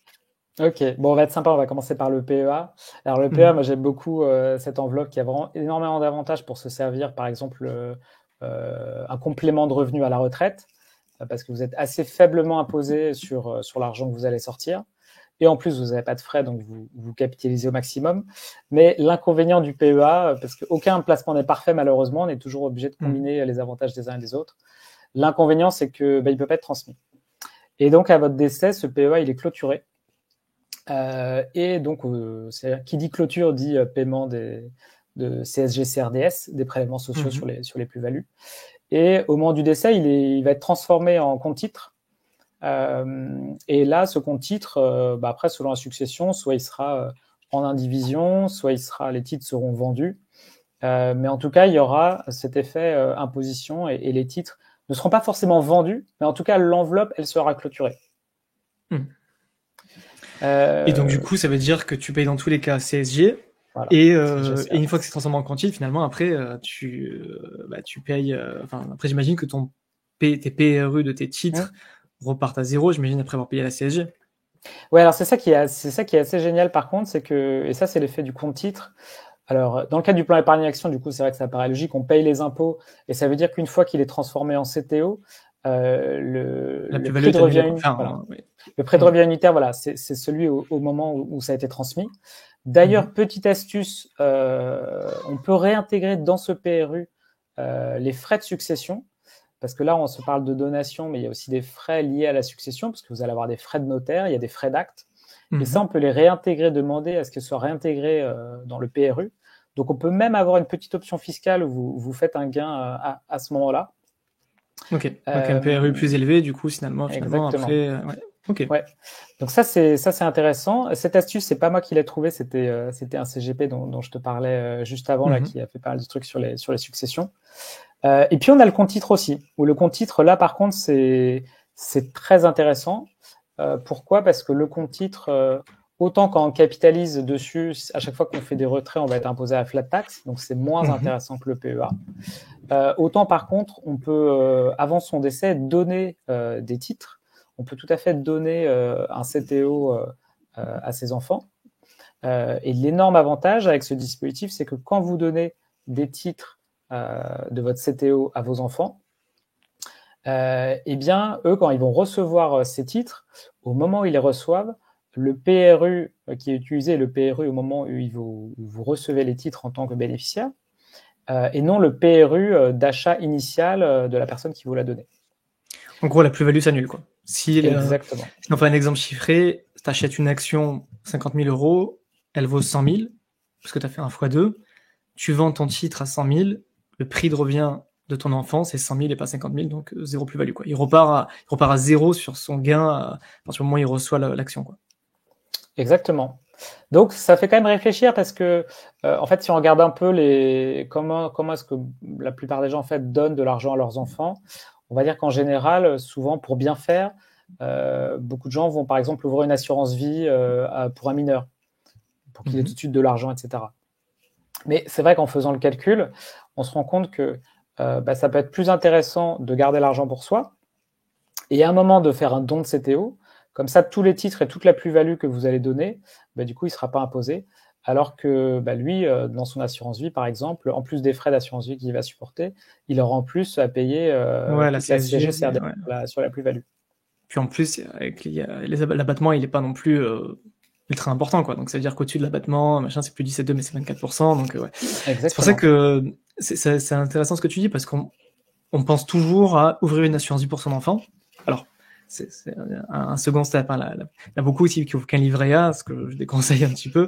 Ok, bon, on va être sympa, on va commencer par le PEA. Alors le PEA, moi j'aime beaucoup cette enveloppe qui a vraiment énormément d'avantages pour se servir, par exemple, un complément de revenu à la retraite, parce que vous êtes assez faiblement imposé sur l'argent que vous allez sortir. Et en plus, vous n'avez pas de frais, donc vous capitalisez au maximum. Mais l'inconvénient du PEA, parce qu'aucun placement n'est parfait malheureusement, on est toujours obligé de combiner les avantages des uns et des autres. L'inconvénient, c'est que il ne peut pas être transmis. Et donc, à votre décès, ce PEA, il est clôturé. Et donc, qui dit clôture dit paiement de CSG, CRDS, des prélèvements sociaux sur les plus-values. Et au moment du décès, il va être transformé en compte titre. Et là, ce compte titre, après, selon la succession, soit il sera en indivision, soit les titres seront vendus. Mais en tout cas, il y aura cet effet imposition et les titres ne seront pas forcément vendus, mais en tout cas, l'enveloppe, elle sera clôturée. Et donc, du coup, ça veut dire que tu payes dans tous les cas CSG. Voilà. Et une fois que c'est transformé en compte titre, finalement, après, tu payes. Après, j'imagine que tes PRU de tes titres repartent à zéro, j'imagine, après avoir payé la CSG. Ouais, alors c'est ça qui est assez génial par contre, c'est que, et ça c'est l'effet du compte titre. Alors, dans le cas du plan épargne action, du coup, c'est vrai que ça paraît logique, on paye les impôts, et ça veut dire qu'une fois qu'il est transformé en CTO, le prix de revient unitaire, voilà, c'est celui au moment où ça a été transmis. D'ailleurs, petite astuce, on peut réintégrer dans ce PRU les frais de succession, parce que là, on se parle de donation, mais il y a aussi des frais liés à la succession, parce que vous allez avoir des frais de notaire, il y a des frais d'acte. Et ça, on peut les réintégrer, demander à ce qu'elles soient réintégrées dans le PRU. Donc, on peut même avoir une petite option fiscale où vous faites un gain à ce moment-là. Ok, donc un PRU plus élevé, du coup, finalement exactement. Après... Okay. Ouais. Donc ça c'est intéressant. Cette astuce, c'est pas moi qui l'ai trouvée, c'était un CGP dont je te parlais juste avant, là, qui a fait pas mal de trucs sur les successions. Et puis on a le compte titre aussi, où le compte titre, là par contre, c'est très intéressant. Pourquoi ? Parce que le compte titre, autant quand on capitalise dessus, à chaque fois qu'on fait des retraits, on va être imposé à flat tax, donc c'est moins intéressant que le PEA. Autant par contre, on peut, avant son décès, donner des titres. On peut tout à fait donner un CTO à ses enfants. Et l'énorme avantage avec ce dispositif, c'est que quand vous donnez des titres de votre CTO à vos enfants, eh bien, eux, quand ils vont recevoir ces titres, au moment où ils les reçoivent, le PRU qui est utilisé est le PRU au moment où vous recevez les titres en tant que bénéficiaire, et non le PRU d'achat initial de la personne qui vous l'a donné. En gros, la plus-value s'annule, quoi. Exactement. Si on fait un exemple chiffré, tu achètes une action 50 000 €, elle vaut 100 000, parce que tu as fait un x2, tu vends ton titre à 100 000, le prix de revient de ton enfant, c'est 100 000 et pas 50 000, donc zéro plus-value, quoi. Il repart à zéro sur son gain à partir du moment où il reçoit l'action, quoi. Exactement. Donc, ça fait quand même réfléchir parce que, en fait, si on regarde un peu comment est-ce que la plupart des gens, en fait, donnent de l'argent à leurs enfants, on va dire qu'en général, souvent, pour bien faire, beaucoup de gens vont, par exemple, ouvrir une assurance vie pour un mineur, pour qu'il ait tout de suite de l'argent, etc. Mais c'est vrai qu'en faisant le calcul, on se rend compte que ça peut être plus intéressant de garder l'argent pour soi et à un moment de faire un don de CTO. Comme ça, tous les titres et toute la plus-value que vous allez donner, du coup, il ne sera pas imposé. alors que lui, dans son assurance vie, par exemple, en plus des frais d'assurance vie qu'il va supporter, il aura en plus à payer Ouais, la toute la CSG, CSG ouais. sur la plus-value. Puis en plus, l'abattement, il est pas non plus ultra important, quoi. Donc ça veut dire qu'au-dessus de l'abattement, machin, c'est plus 17,2, mais c'est 24%. Donc ouais. C'est pour ça Exactement. que c'est intéressant ce que tu dis, parce qu'on pense toujours à ouvrir une assurance vie pour son enfant. Alors, c'est un second step. Hein. Il y a beaucoup aussi qui ouvrent qu'un livret A, ce que je déconseille un petit peu.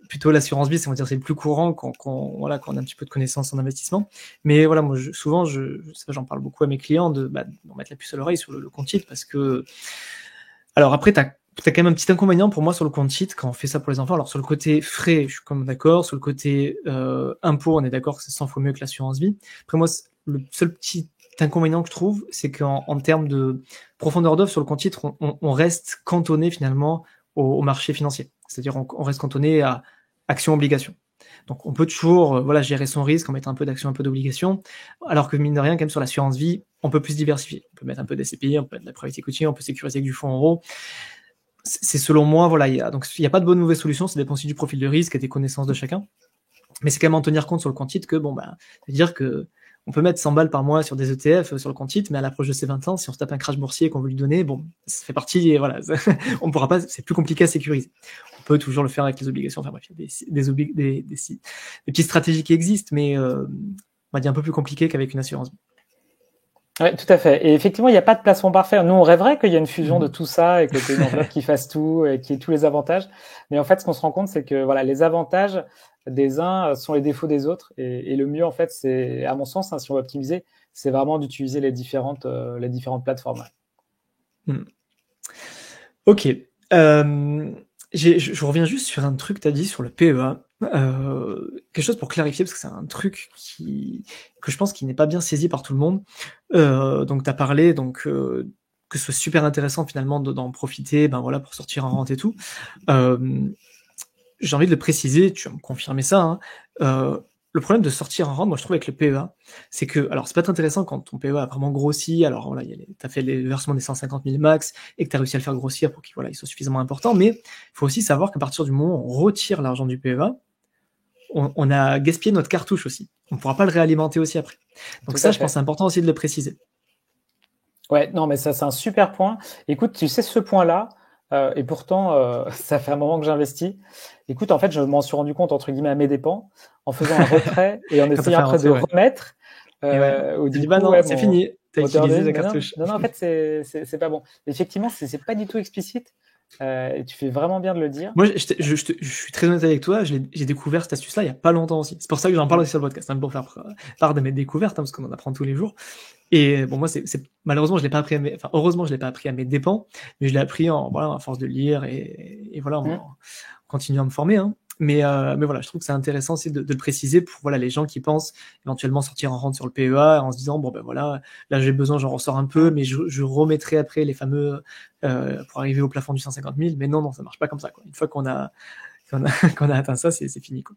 Plutôt l'assurance vie, c'est le plus courant quand on a un petit peu de connaissances en investissement. Mais voilà, moi, souvent, j'en parle beaucoup à mes clients de mettre la puce à l'oreille sur le compte titre, parce que... Alors après, t'as quand même un petit inconvénient pour moi sur le compte titre quand on fait ça pour les enfants. Alors sur le côté frais, je suis quand même d'accord. Sur le côté impôt, on est d'accord que c'est 100 fois mieux que l'assurance vie. Après moi, le seul petit inconvénient que je trouve, c'est qu'en termes de profondeur d'offre sur le compte titre, on reste cantonné finalement au marché financier. C'est-à-dire on reste cantonné à actions-obligations. Donc on peut toujours gérer son risque en mettant un peu d'actions, un peu d'obligations, alors que mine de rien, quand même sur l'assurance vie, on peut plus diversifier. On peut mettre un peu d'SCPI, on peut mettre de la private equity, on peut sécuriser avec du fonds euro. C'est selon moi, il n'y a pas de bonne ou mauvaise solution, ça dépend aussi du profil de risque et des connaissances de chacun. Mais c'est quand même en tenir compte sur le compte titre que, c'est-à-dire que on peut mettre 100 balles par mois sur des ETF sur le compte titre, mais à l'approche de ses 20 ans, si on se tape un crash boursier qu'on veut lui donner, ça fait partie, et voilà, on pourra pas, c'est plus compliqué à sécuriser. On peut toujours le faire avec les obligations, enfin bref, il y a des petites stratégies qui existent, mais on va dire un peu plus compliqué qu'avec une assurance. Oui, tout à fait. Et effectivement, il n'y a pas de placement parfait. Nous, on rêverait qu'il y ait une fusion de tout ça et que tu aies une enveloppe qui fasse tout et qui ait tous les avantages. Mais en fait, ce qu'on se rend compte, c'est que voilà, les avantages des uns sont les défauts des autres. Et le mieux, en fait, c'est, à mon sens, si on veut optimiser, c'est vraiment d'utiliser les différentes plateformes. Ok. Je reviens juste sur un truc que tu as dit sur le PEA. Quelque chose pour clarifier, parce que c'est un truc que je pense qui n'est pas bien saisi par tout le monde. Donc tu as parlé que ce soit super intéressant finalement d'en profiter pour sortir en rente et tout. J'ai envie de le préciser, tu vas me confirmer ça. Le problème de sortir en rente, moi je trouve avec le PEA, c'est que, alors c'est pas très intéressant quand ton PEA a vraiment grossi, alors voilà, t'as fait les versements des 150 000 max et que t'as réussi à le faire grossir pour qu'il soit suffisamment important, mais il faut aussi savoir qu'à partir du moment où on retire l'argent du PEA, on a gaspillé notre cartouche aussi. On pourra pas le réalimenter aussi après. Donc ça, je pense que c'est important aussi de le préciser. Ouais, non, mais ça, c'est un super point. Écoute, tu sais, ce point-là, et pourtant, ça fait un moment que j'investis. Écoute, en fait, je m'en suis rendu compte, entre guillemets, à mes dépens, en faisant un retrait et en essayant après de remettre. C'est fini, t'as utilisé la cartouche. Non, en fait, c'est pas bon. Effectivement, c'est pas du tout explicite. Et tu fais vraiment bien de le dire. Moi, je suis très honnête avec toi, j'ai découvert cette astuce-là il y a pas longtemps aussi. C'est pour ça que j'en parle aussi sur le podcast, pour faire part de mes découvertes, parce qu'on en apprend tous les jours. Et bon, moi, malheureusement, je l'ai pas appris heureusement, je l'ai pas appris à mes dépens, mais je l'ai appris à force de lire et voilà, en continuant à me former. Mais voilà, je trouve que c'est intéressant aussi de le préciser pour les gens qui pensent éventuellement sortir en rente sur le PEA en se disant là j'ai besoin, j'en ressors un peu, mais je remettrai après les fameux pour arriver au plafond du 150 000. Mais non, ça marche pas comme ça, quoi. Une fois qu'on a atteint ça, c'est fini, quoi.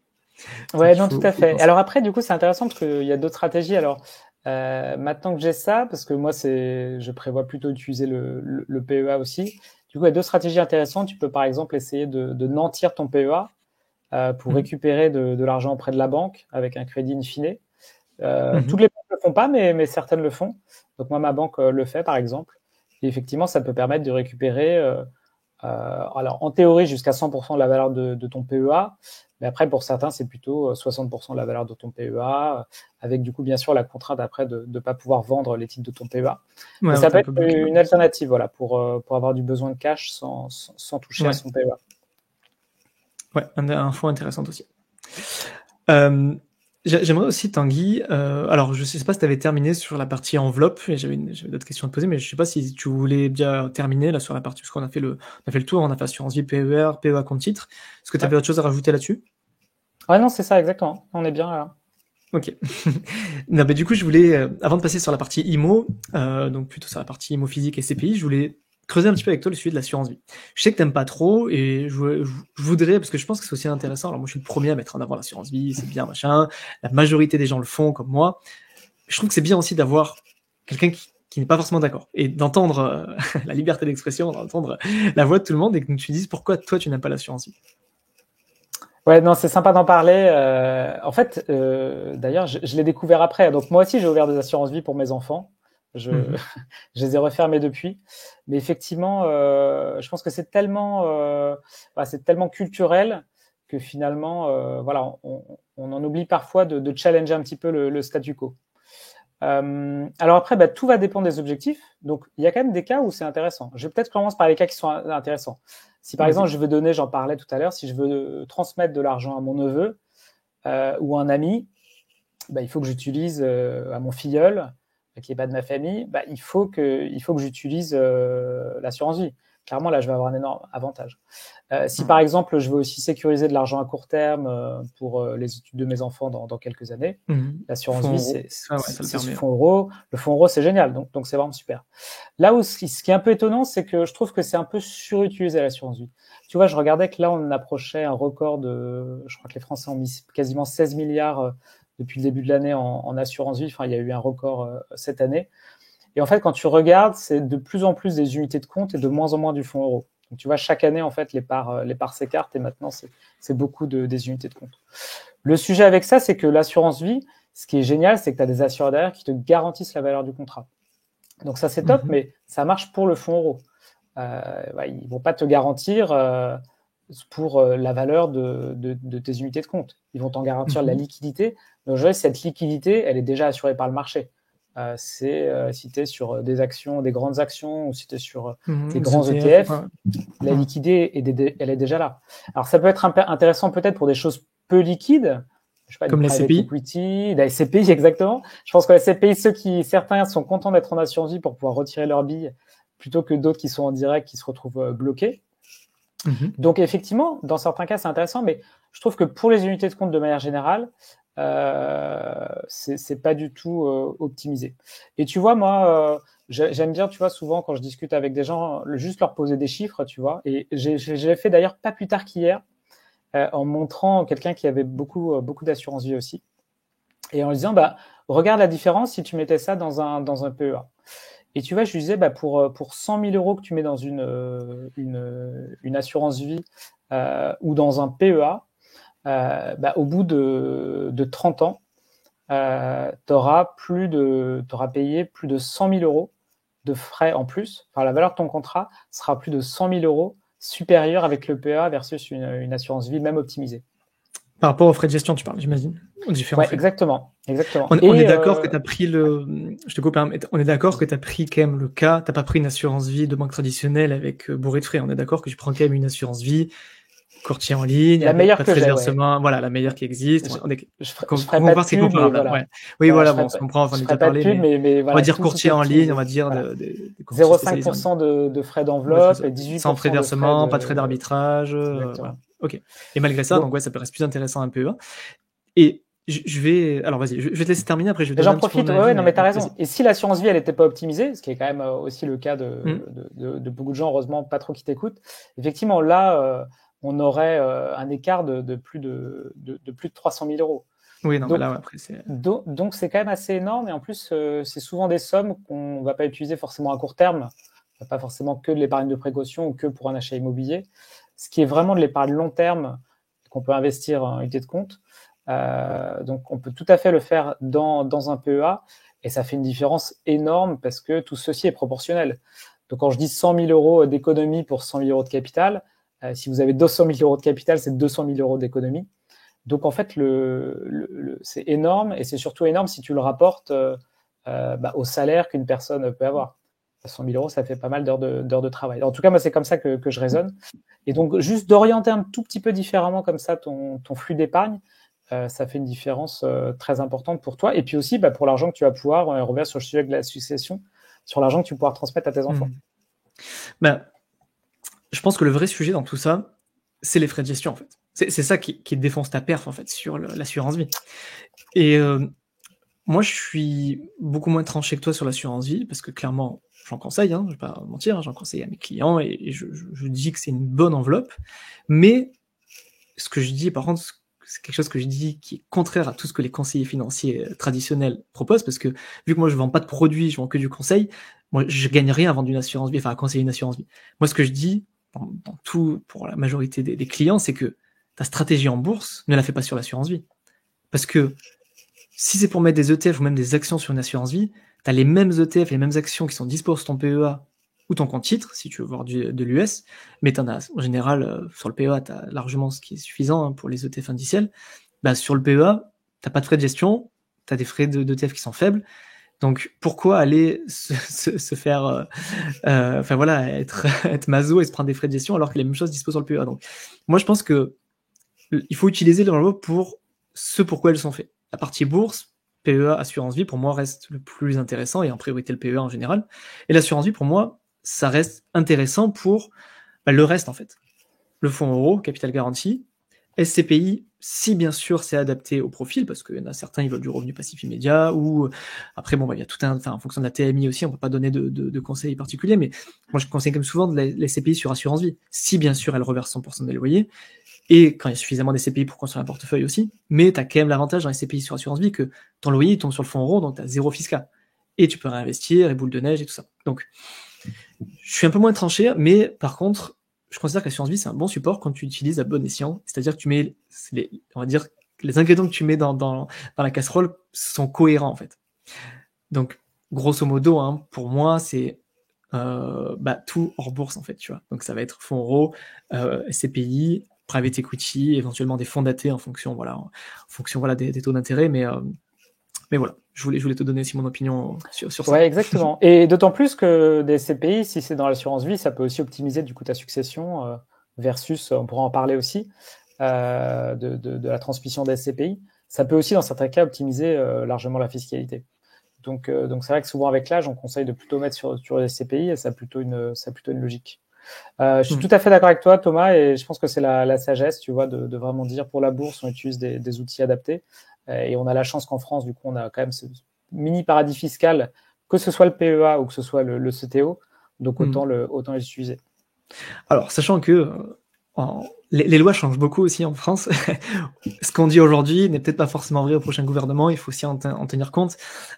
Ouais, non, tout à fait. Alors après, du coup, c'est intéressant parce qu'il y a d'autres stratégies. Alors maintenant que j'ai ça, parce que moi je prévois plutôt utiliser le PEA aussi. Du coup, il y a deux stratégies intéressantes. Tu peux par exemple essayer de nantir ton PEA. Pour récupérer de l'argent auprès de la banque avec un crédit in fine. Toutes les banques ne le font pas, mais certaines le font. Donc moi, ma banque le fait, par exemple. Et effectivement, ça peut permettre de récupérer, alors en théorie, jusqu'à 100% de la valeur de ton PEA. Mais après, pour certains, c'est plutôt 60% de la valeur de ton PEA, avec du coup, bien sûr, la contrainte après de ne pas pouvoir vendre les titres de ton PEA. Mais ça peut être une alternative pour avoir du besoin de cash sans toucher à son PEA. Ouais, un fonds intéressant aussi. J'aimerais aussi, Tanguy, alors je sais pas si tu avais terminé sur la partie enveloppe, et j'avais d'autres questions à te poser, mais je sais pas si tu voulais bien terminer là sur la partie, parce qu'on a fait le tour, on a fait assurance vie, PER, PEA compte titre. Est-ce que tu avais autre chose à rajouter là-dessus? Ouais, non, c'est ça, exactement. On est bien là. Ok. Non, mais du coup, je voulais, avant de passer sur la partie IMO, donc plutôt sur la partie IMO physique et CPI, je voulais creuser un petit peu avec toi le sujet de l'assurance vie. Je sais que t'aimes pas trop, et je voudrais, parce que je pense que c'est aussi intéressant, alors moi je suis le premier à mettre en avant l'assurance vie, c'est bien, machin, la majorité des gens le font comme moi. Je trouve que c'est bien aussi d'avoir quelqu'un qui n'est pas forcément d'accord, et d'entendre la liberté d'expression, d'entendre la voix de tout le monde, et que tu dises pourquoi toi tu n'aimes pas l'assurance vie. Ouais, non, c'est sympa d'en parler. En fait, d'ailleurs, je l'ai découvert après. Donc moi aussi, j'ai ouvert des assurances vie pour mes enfants. Je, Mhm. je les ai refermées depuis. Mais effectivement, je pense que c'est tellement culturel que finalement, voilà, on en oublie parfois de challenger un petit peu le statu quo. Alors après, bah, tout va dépendre des objectifs. Donc, il y a quand même des cas où c'est intéressant. Je vais peut-être commencer par les cas qui sont intéressants. Si par exemple, Vas-y. je veux donner, j'en parlais tout à l'heure, si je veux transmettre de l'argent à mon neveu ou un ami, bah, il faut que j'utilise à mon filleul, qui n'est pas de ma famille, bah, il faut que j'utilise l'assurance vie. Clairement, là, je vais avoir un énorme avantage. Si par Mhm. exemple, je veux aussi sécuriser de l'argent à court terme pour les études de mes enfants dans quelques années, Mhm. l'assurance Fonds vie, euros. Ça, ouais, ça le c'est ce permet. Ouais. fonds euro. Le fonds euro, c'est génial. Donc c'est vraiment super. Là où ce qui est un peu étonnant, c'est que je trouve que c'est un peu surutilisé l'assurance vie. Tu vois, je regardais que là, on approchait un record je crois que les Français ont mis quasiment 16 milliards depuis le début de l'année en assurance vie. Enfin, il y a eu un record cette année. Et en fait, quand tu regardes, c'est de plus en plus des unités de compte et de moins en moins du fonds euro. Donc, tu vois, chaque année, en fait, les parts s'écartent et maintenant, c'est beaucoup des unités de compte. Le sujet avec ça, c'est que l'assurance vie, ce qui est génial, c'est que tu as des assureurs derrière qui te garantissent la valeur du contrat. Donc ça, c'est top, Mhm. mais ça marche pour le fonds euro. Ils ne vont pas te garantir pour la valeur de tes unités de compte. Ils vont t'en garantir la Mhm. liquidité. Donc, cette liquidité, elle est déjà assurée par le marché. Si tu es sur des actions, des grandes actions, ou si tu es sur des Des grands ETF. ETF, Ouais. la Mhm. liquidité, elle est déjà là. Alors, ça peut être intéressant peut-être pour des choses peu liquides, je sais pas, du Comme les private CPI. equity, la SCPI, exactement. Je pense que la SCPI, certains sont contents d'être en assurance vie pour pouvoir retirer leurs billes, plutôt que d'autres qui sont en direct, qui se retrouvent bloqués. Mhm. Donc, effectivement, dans certains cas, c'est intéressant, mais je trouve que pour les unités de compte de manière générale, c'est pas du tout optimisé. Et tu vois, moi, j'aime bien, tu vois, souvent quand je discute avec des gens, juste leur poser des chiffres, tu vois. Et j'ai fait d'ailleurs pas plus tard qu'hier, en montrant quelqu'un qui avait beaucoup d'assurance vie aussi, et en lui disant, bah, regarde la différence si tu mettais ça dans un PEA. Et tu vois, je lui disais, bah, pour 100 000 euros que tu mets dans une assurance vie ou dans un PEA, bah, au bout de 30 ans, tu auras payé plus de 100 000 euros de frais en plus. Enfin, la valeur de ton contrat sera plus de 100 000 euros supérieure avec le PEA versus une assurance vie même optimisée. Par rapport aux frais de gestion, tu parles, j'imagine. Aux différents Ouais, frais. exactement, exactement. On est Et d'accord que tu as pris je te coupe, hein, mais on est d'accord que tu as pris quand même le cas, t'as pas pris une assurance vie de banque traditionnelle avec bourré de frais. On est d'accord que tu prends quand même une assurance vie, courtier en ligne, la avec meilleure pas de que frais de j'ai, ouais. versement, voilà, la meilleure qui existe. Je, On est, je qu'on ferai pas de compare ce qui est pub, mais comparable, hein, voilà. ouais. Oui, Voilà, voilà, bon, on se comprend, on en je a ferai déjà pas de parlé, pub, mais mais on va voilà, dire tout courtier est en ligne, on optimisé. va dire Voilà. des courtiers spécialisés en ligne. 0,5% de frais Ouais, c'est d'enveloppe ça. et Sans frais de 18% de frais versement, pas de frais de. d'arbitrage, voilà. Exactement. Ok. Et malgré ça, donc Donc, ouais, ça peut rester plus intéressant un PE1. Et je vais, alors vas-y, je vais te laisser terminer, après je vais donner j'en un petit peu mon profite. Ouais, avis, ouais, non, mais mais t'as raison. vas-y. Et si l'assurance vie, elle n'était pas optimisée, ce qui est quand même aussi le cas Hmm. de beaucoup de gens, heureusement, pas trop qui t'écoutent, effectivement, là, on aurait un écart de plus de 300 000 euros. Oui, non, mais Donc, là, ouais, après, c'est. donc c'est quand même assez énorme. Et en plus, c'est souvent des sommes qu'on ne va pas utiliser forcément à court terme, pas forcément que de l'épargne de précaution ou que pour un achat immobilier. Ce qui est vraiment de l'épargne long terme qu'on peut investir en unité de compte. Donc, on peut tout à fait le faire dans un PEA et ça fait une différence énorme parce que tout ceci est proportionnel. Donc, quand je dis 100 000 euros d'économie pour 100 000 euros de capital, si vous avez 200 000 euros de capital, c'est 200 000 euros d'économie. Donc, en fait, c'est énorme et c'est surtout énorme si tu le rapportes au salaire qu'une personne peut avoir. 100 000 euros, ça fait pas mal d'heures de travail. En tout cas, moi, c'est comme ça que je raisonne. Et donc, juste d'orienter un tout petit peu différemment comme ça ton flux d'épargne, ça fait une différence très importante pour toi. Et puis aussi, pour l'argent que tu vas pouvoir, on revient sur le sujet de la succession, sur l'argent que tu vas pouvoir transmettre à tes enfants. Ben, je pense que le vrai sujet dans tout ça, c'est les frais de gestion, en fait. C'est ça qui défonce ta perf, en fait, sur l'assurance vie. Et moi, je suis beaucoup moins tranché que toi sur l'assurance vie, parce que clairement, j'en conseille, hein, je vais pas mentir, hein, j'en conseille à mes clients, et je dis que c'est une bonne enveloppe. Mais ce que je dis, par contre, c'est quelque chose que je dis qui est contraire à tout ce que les conseillers financiers traditionnels proposent, parce que vu que moi je vends pas de produits, je vends que du conseil, moi je gagne rien à vendre une assurance vie, enfin à conseiller une assurance vie. Moi ce que je dis, dans tout, pour la majorité des clients, c'est que ta stratégie en bourse, ne la fais pas sur l'assurance vie. Parce que si c'est pour mettre des ETF ou même des actions sur une assurance vie, tu as les mêmes ETF, les mêmes actions qui sont dispo sur ton PEA ou ton compte titre, si tu veux voir de l'US, mais tu en as en général, sur le PEA, tu as largement ce qui est suffisant pour les ETF indiciels. Sur le PEA, tu n'as pas de frais de gestion, tu as des frais d'ETF qui sont faibles. Donc pourquoi aller se faire, être maso et se prendre des frais de gestion alors que les mêmes choses dispo sur le PEA. Donc moi je pense que il faut utiliser les enveloppes pour ce pourquoi elles sont faites. La partie bourse, PEA, assurance vie, pour moi reste le plus intéressant et en priorité le PEA en général. Et l'assurance vie, pour moi, ça reste intéressant pour le reste en fait. Le fonds euro, capital garanti, SCPI, si bien sûr c'est adapté au profil, parce qu'il y en a certains, ils veulent du revenu passif immédiat, ou après, il y a tout en fonction de la TMI aussi, on peut pas donner de conseils particuliers, mais moi je conseille comme souvent de la SCPI sur assurance vie, si bien sûr elle reverse 100% des loyers, et quand il y a suffisamment des SCPI pour construire un portefeuille aussi, mais tu as quand même l'avantage dans les SCPI sur assurance vie que ton loyer il tombe sur le fonds euro, donc tu as zéro fiscal. Et tu peux réinvestir, et boule de neige et tout ça. Donc, je suis un peu moins tranché, mais par contre, je considère que l'assurance vie, c'est un bon support quand tu l'utilises à bon escient. C'est-à-dire que tu mets, on va dire, les ingrédients que tu mets dans la casserole sont cohérents, en fait. Donc, grosso modo, pour moi, c'est tout hors bourse, en fait, tu vois. Donc, ça va être fonds euro, SCPI, private equity, éventuellement des fonds datés en fonction des taux d'intérêt, mais voilà, je voulais te donner aussi mon opinion sur ça. Ouais, exactement. Et d'autant plus que des SCPI, si c'est dans l'assurance vie, ça peut aussi optimiser du coup ta succession versus, on pourra en parler aussi, de la transmission des SCPI. Ça peut aussi, dans certains cas, optimiser largement la fiscalité. Donc c'est vrai que souvent avec l'âge, on conseille de plutôt mettre sur les SCPI et ça a plutôt une logique. Je suis tout à fait d'accord avec toi, Thomas, et je pense que c'est la sagesse, tu vois, de vraiment dire pour la bourse, on utilise des outils adaptés. Et on a la chance qu'en France, du coup, on a quand même ce mini paradis fiscal, que ce soit le PEA ou que ce soit le CTO. Donc, autant les utiliser. Alors, sachant que les lois changent beaucoup aussi en France. Ce qu'on dit aujourd'hui n'est peut-être pas forcément vrai au prochain gouvernement. Il faut aussi en tenir compte.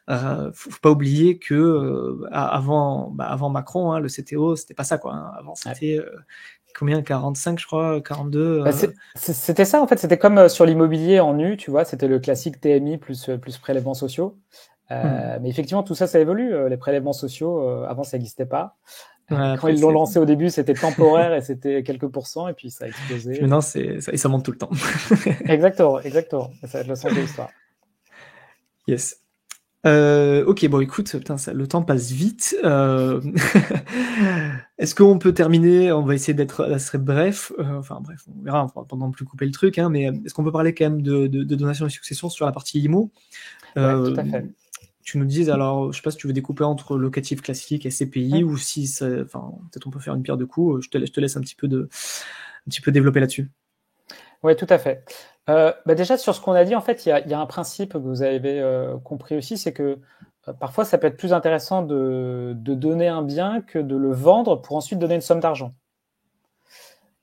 Faut pas oublier que avant Macron, le CTO, c'était pas ça, quoi. Avant, c'était combien, 45, je crois, 42. C'était ça, en fait. C'était comme sur l'immobilier en nu, tu vois. C'était le classique TMI plus prélèvements sociaux. Mais effectivement, tout ça, ça évolue. Les prélèvements sociaux, avant, ça n'existait pas. Quand ils l'ont lancé au début, c'était temporaire et c'était quelques pourcents, et puis ça a explosé. Puis maintenant, ça monte tout le temps. Exactement. Ça va être le sens de l'histoire. Yes. Ok, bon, écoute, putain, le temps passe vite. Est-ce qu'on peut terminer? On va essayer d'être assez bref. Bref, on verra, on va pas non plus couper le truc, mais est-ce qu'on peut parler quand même de donation et succession sur la partie IMO? Ouais, tout à fait. Tu nous dises, alors, je sais pas si tu veux découper entre locatif classique et SCPI, ou si peut-être on peut faire une pierre de coups. Je te laisse un petit peu développer là-dessus. Oui, tout à fait. Déjà, sur ce qu'on a dit, en fait, il y a un principe que vous avez compris aussi, c'est que parfois, ça peut être plus intéressant de donner un bien que de le vendre pour ensuite donner une somme d'argent.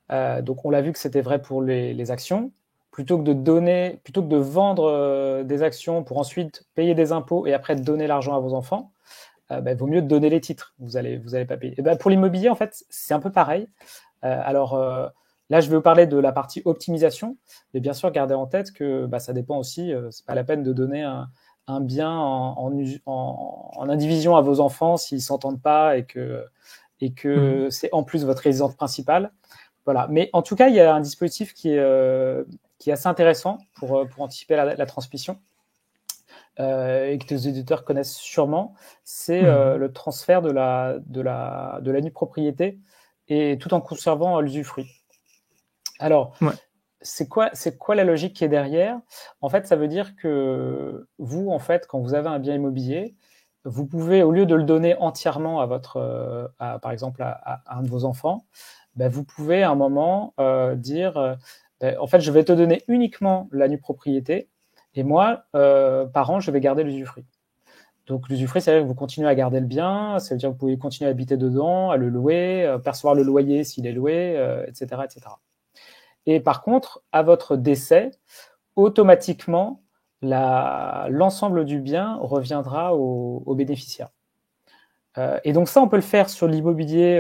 Donc, on l'a vu que c'était vrai pour les actions. Plutôt que de vendre des actions pour ensuite payer des impôts et après donner l'argent à vos enfants, il vaut mieux donner les titres. Vous allez pas payer. Et pour l'immobilier, en fait, c'est un peu pareil. Là, je vais vous parler de la partie optimisation, mais bien sûr, gardez en tête que ça dépend aussi. C'est pas la peine de donner un bien en indivision à vos enfants s'ils s'entendent pas et que c'est en plus votre résidence principale. Voilà. Mais en tout cas, il y a un dispositif qui est assez intéressant pour anticiper la transmission et que les éditeurs connaissent sûrement. C'est le transfert de la nue propriété et tout en conservant l'usufruit. Alors, c'est quoi la logique qui est derrière? En fait, ça veut dire que vous, en fait, quand vous avez un bien immobilier, vous pouvez, au lieu de le donner entièrement par exemple, à un de vos enfants, vous pouvez à un moment dire, en fait, je vais te donner uniquement la nue propriété et moi, par an, je vais garder l'usufruit. Donc, l'usufruit, ça veut dire que vous continuez à garder le bien, ça veut dire que vous pouvez continuer à habiter dedans, à le louer, percevoir le loyer s'il est loué, etc., etc. Et par contre, à votre décès, automatiquement, l'ensemble du bien reviendra au bénéficiaire. Et donc ça, on peut le faire sur l'immobilier,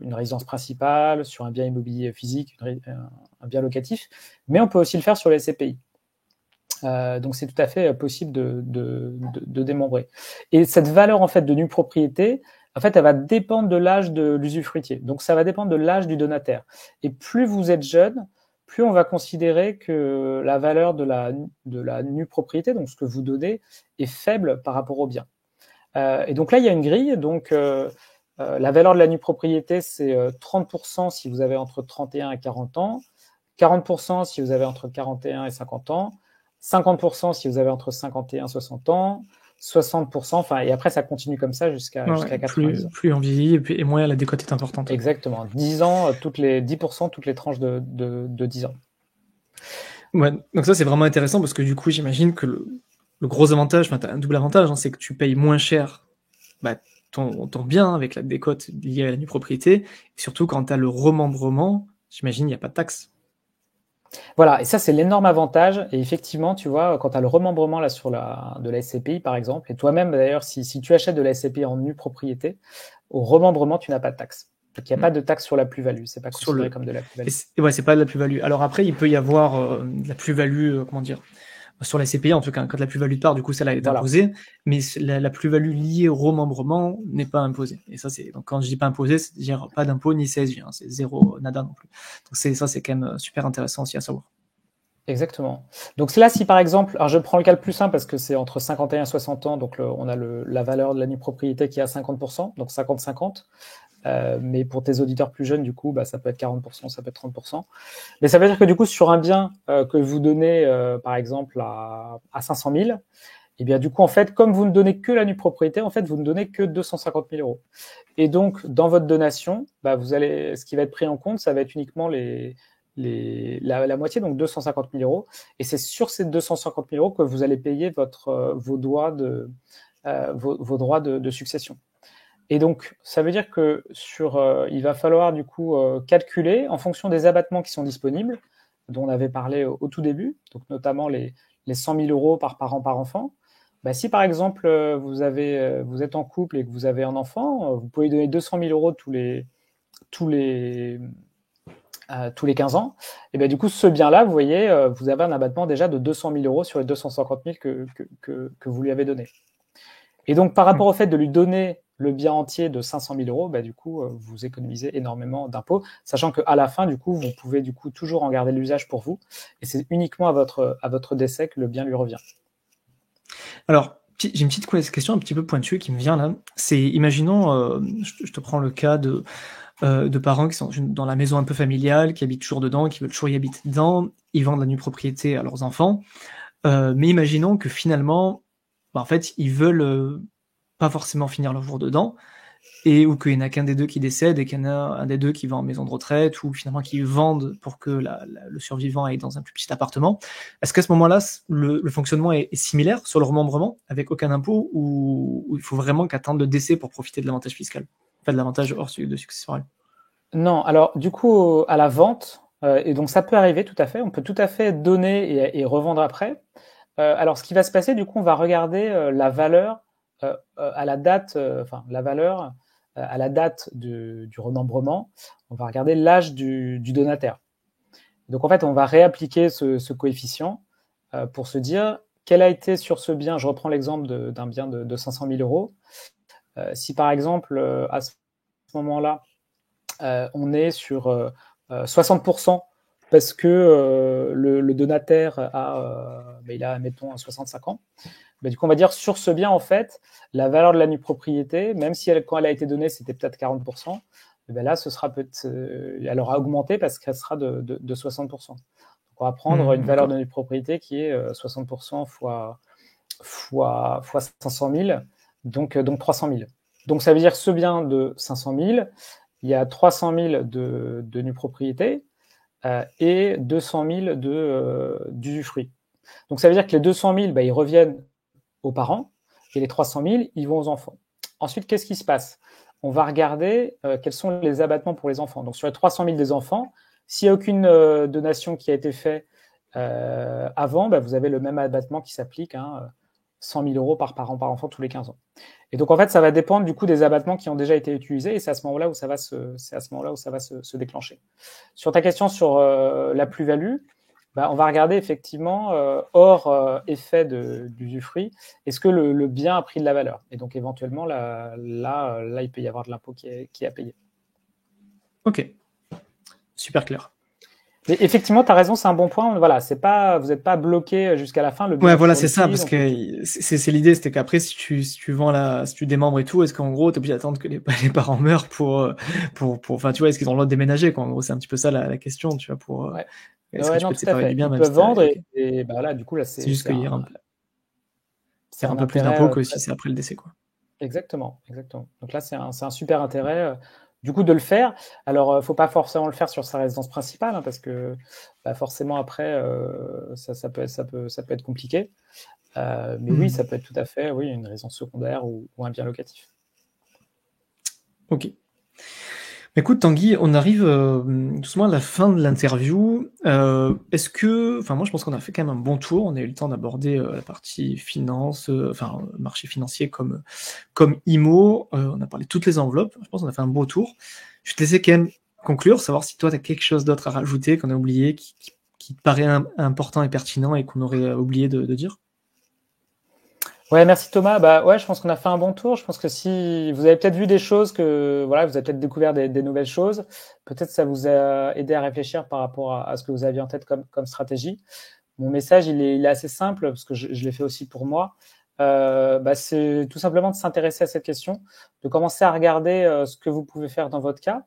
une résidence principale, sur un bien immobilier physique, un bien locatif, mais on peut aussi le faire sur les SCPI. Donc c'est tout à fait possible de démembrer. Et cette valeur en fait de nue propriété, en fait, elle va dépendre de l'âge de l'usufruitier. Donc ça va dépendre de l'âge du donataire. Et plus vous êtes jeune, plus on va considérer que la valeur de la nue propriété, donc ce que vous donnez, est faible par rapport au bien. Et donc là, il y a une grille. Donc la valeur de la nue propriété, c'est 30% si vous avez entre 31 et 40 ans, 40% si vous avez entre 41 et 50 ans, 50% si vous avez entre 51 et 60 ans, 60%, enfin, et après ça continue comme ça jusqu'à 90 ans. Plus on vieillit et moins la décote est importante. Exactement. 10 ans, 10% toutes les tranches de 10 ans. Ouais, donc ça c'est vraiment intéressant parce que du coup j'imagine que le gros avantage, enfin t'as un double avantage, hein, c'est que tu payes moins cher ton bien avec la décote liée à la nue propriété, et surtout quand tu as le remembrement, j'imagine il n'y a pas de taxe. Voilà, et ça c'est l'énorme avantage. Et effectivement, tu vois, quand tu as le remembrement là de la SCPI par exemple, et toi-même d'ailleurs, si tu achètes de la SCPI en nue propriété, au remembrement tu n'as pas de taxe. Donc il n'y a pas de taxe sur la plus-value, c'est pas considéré comme de la plus-value. Ouais, c'est pas de la plus-value. Alors après, il peut y avoir de la plus-value, comment dire, sur la SCPI en tout cas, quand la plus-value part, du coup celle-là est imposée, mais la plus-value liée au remembrement n'est pas imposée. Et ça c'est, donc quand je dis pas imposée, c'est-à-dire pas d'impôt ni CSG, hein, c'est zéro, nada non plus. Donc ça c'est quand même super intéressant aussi à savoir. Exactement. Donc là, si par exemple, alors je prends le cas le plus simple parce que c'est entre 51 et 60 ans, donc on a la valeur de la nue propriété qui est à 50%, donc 50-50. Mais pour tes auditeurs plus jeunes, du coup, ça peut être 40%, ça peut être 30%. Mais ça veut dire que du coup, sur un bien que vous donnez, par exemple, à 500 000, et bien du coup, en fait, comme vous ne donnez que la nue propriété, en fait, vous ne donnez que 250 000 euros. Et donc, dans votre donation, ce qui va être pris en compte, ça va être uniquement la moitié, donc 250 000 euros. Et c'est sur ces 250 000 euros que vous allez payer vos droits de succession. Et donc, ça veut dire que il va falloir du coup calculer en fonction des abattements qui sont disponibles, dont on avait parlé au tout début, donc notamment les 100 000 euros par parent par enfant. Si par exemple vous êtes en couple et que vous avez un enfant, vous pouvez donner 200 000 euros tous les 15 ans. Et bien du coup, ce bien-là, vous voyez, vous avez un abattement déjà de 200 000 euros sur les 250 000 que vous lui avez donné. Et donc, par rapport au fait de lui donner le bien entier de 500 000 euros, du coup, vous économisez énormément d'impôts, sachant qu'à la fin, du coup, vous pouvez du coup toujours en garder l'usage pour vous, et c'est uniquement à votre décès que le bien lui revient. Alors, j'ai une petite question un petit peu pointue qui me vient là. C'est, imaginons, je te prends le cas de parents qui sont dans la maison un peu familiale, qui habitent toujours dedans, qui veulent toujours y habiter dedans, ils vendent la nue propriété à leurs enfants, mais imaginons que finalement, en fait, ils veulent pas forcément finir leur jour dedans, ou qu'il n'y en a qu'un des deux qui décède et qu'il y en a un des deux qui va en maison de retraite, ou finalement qui vendent pour que le survivant aille dans un plus petit appartement. Est-ce qu'à ce moment-là, le fonctionnement est similaire sur le remembrement, avec aucun impôt, ou il faut vraiment qu'attendre le décès pour profiter de l'avantage fiscal, enfin de l'avantage hors de successoral? Non, alors du coup, à la vente, et donc ça peut arriver tout à fait, on peut tout à fait donner et revendre après. Alors ce qui va se passer, du coup, on va regarder la valeur à la date, la valeur à la date du remembrement, on va regarder l'âge du donataire. Donc en fait, on va réappliquer ce coefficient pour se dire quel a été sur ce bien, je reprends l'exemple d'un bien de 500 000 euros. Si par exemple, à ce moment-là, on est sur 60% parce que le donataire il a, mettons, 65 ans. Du coup, on va dire sur ce bien, en fait, la valeur de la nue propriété, même si quand elle a été donnée, c'était peut-être 40%, là, ce sera elle aura augmenté parce qu'elle sera de 60%. Donc, on va prendre une valeur de nue propriété qui est 60% fois 500 000, donc 300 000. Donc, ça veut dire ce bien de 500 000, il y a 300 000 de nue propriété et 200 000 d'usufruit. Donc, ça veut dire que les 200 000, ils reviennent aux parents, et les 300 000, ils vont aux enfants. Ensuite, qu'est-ce qui se passe? On va regarder quels sont les abattements pour les enfants. Donc, sur les 300 000 des enfants, s'il n'y a aucune donation qui a été faite avant, vous avez le même abattement qui s'applique, 100 000 euros par parent par enfant tous les 15 ans. Et donc en fait, ça va dépendre du coup des abattements qui ont déjà été utilisés, et c'est à ce moment-là où ça va se déclencher. Sur ta question sur la plus-value, on va regarder effectivement hors effet d'usufruit, est-ce que le bien a pris de la valeur, et donc éventuellement là il peut y avoir de l'impôt qui est à payer. Ok, super clair. Mais effectivement, tu as raison, c'est un bon point. Voilà, vous n'êtes pas bloqué jusqu'à la fin. Le bien Ouais, voilà, c'est liquide, ça, parce que c'est l'idée, c'était qu'après, si tu vends si tu démembres et tout, est-ce qu'en gros, t'es obligé d'attendre que les parents meurent enfin, tu vois, est-ce qu'ils ont le droit de déménager, quoi. En gros, c'est un petit peu ça la question, tu vois, Ouais. est-ce que tu Non, peux te tout à séparer fait. du bien, Ils même si peuvent vendre okay. et là, du coup, là, c'est juste qu'il y a un peu plus intérêt d'impôts que si c'est après le décès, quoi. Exactement. Donc là, c'est un super intérêt, du coup, de le faire. Alors, faut pas forcément le faire sur sa résidence principale, hein, parce que forcément après, ça peut être compliqué. Mais oui, ça peut être tout à fait, oui, une résidence secondaire ou un bien locatif. Ok. Écoute Tanguy, on arrive doucement à la fin de l'interview. Moi je pense qu'on a fait quand même un bon tour. On a eu le temps d'aborder la partie finance, marché financier comme IMO. On a parlé de toutes les enveloppes. Je pense qu'on a fait un beau tour. Je vais te laisser quand même conclure, savoir si toi tu as quelque chose d'autre à rajouter qu'on a oublié, qui te paraît important et pertinent et qu'on aurait oublié de dire. Ouais, merci Thomas. Je pense qu'on a fait un bon tour. Je pense que si vous avez peut-être vu des choses vous avez peut-être découvert des nouvelles choses, peut-être ça vous a aidé à réfléchir par rapport à ce que vous aviez en tête comme stratégie. Mon message, il est assez simple, parce que je l'ai fait aussi pour moi. C'est tout simplement de s'intéresser à cette question, de commencer à regarder ce que vous pouvez faire dans votre cas.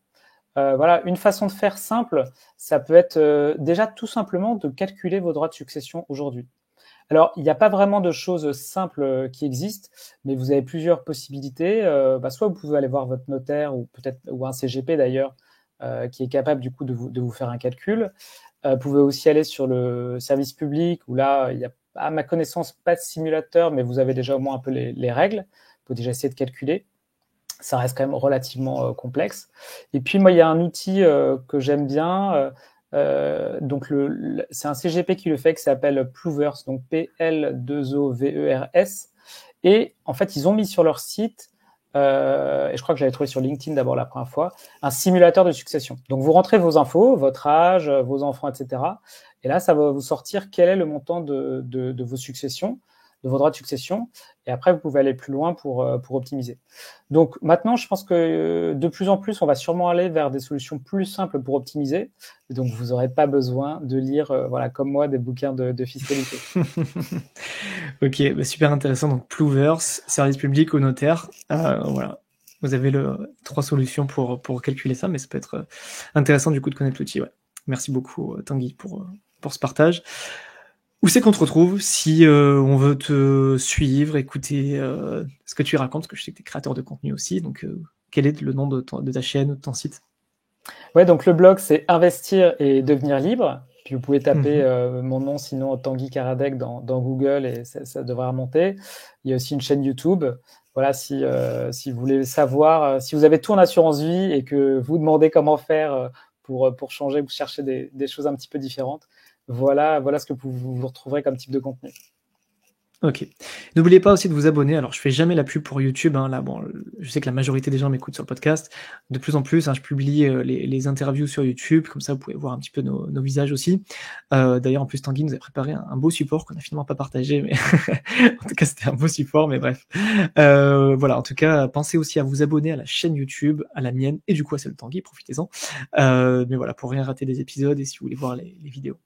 Une façon de faire simple, ça peut être déjà tout simplement de calculer vos droits de succession aujourd'hui. Alors, il n'y a pas vraiment de choses simples qui existent, mais vous avez plusieurs possibilités. Soit vous pouvez aller voir votre notaire ou un CGP d'ailleurs, qui est capable du coup de vous faire un calcul. Vous pouvez aussi aller sur le service public, où là, il n'y a, à ma connaissance, pas de simulateur, mais vous avez déjà au moins un peu les règles. Vous pouvez déjà essayer de calculer. Ça reste quand même relativement complexe. Et puis, moi, il y a un outil que j'aime bien. Donc, c'est un CGP qui le fait, qui s'appelle Ploovers, donc P-L-2-O-V-E-R-S. Et en fait, ils ont mis sur leur site, et je crois que j'avais trouvé sur LinkedIn d'abord la première fois, un simulateur de succession. Donc, vous rentrez vos infos, votre âge, vos enfants, etc. Et là, ça va vous sortir quel est le montant de vos successions, de vos droits de succession. Et après, vous pouvez aller plus loin pour optimiser. Donc, maintenant, je pense que de plus en plus, on va sûrement aller vers des solutions plus simples pour optimiser. Et donc, vous n'aurez pas besoin de lire, comme moi, des bouquins de fiscalité. Ok, super intéressant. Donc, Ploovers, service public ou notaire. Voilà. Vous avez 3 solutions pour calculer ça, mais ça peut être intéressant du coup de connaître l'outil. Ouais. Merci beaucoup, Tanguy, pour ce partage. Où c'est qu'on te retrouve si on veut te suivre, écouter ce que tu racontes, parce que je sais que tu es créateur de contenu aussi. Donc, quel est le nom de ta chaîne ou de ton site? Ouais, donc le blog, c'est Investir et devenir libre. Puis vous pouvez taper mon nom, sinon Tanguy Karadec dans Google, et ça devrait remonter. Il y a aussi une chaîne YouTube. Voilà, si vous voulez savoir, si vous avez tout en assurance vie et que vous demandez comment faire pour changer, vous cherchez des choses un petit peu différentes, voilà ce que vous retrouverez comme type de contenu. Ok. N'oubliez pas aussi de vous abonner. Alors, je fais jamais la pub pour YouTube. Hein. Là, bon, je sais que la majorité des gens m'écoutent sur le podcast. De plus en plus, je publie les interviews sur YouTube. Comme ça, vous pouvez voir un petit peu nos visages aussi. D'ailleurs, en plus, Tanguy nous a préparé un beau support qu'on n'a finalement pas partagé. Mais en tout cas, c'était un beau support. Mais bref. Voilà. En tout cas, pensez aussi à vous abonner à la chaîne YouTube, à la mienne et du coup à celle de Tanguy. Profitez-en. Mais voilà, pour rien rater des épisodes et si vous voulez voir les vidéos.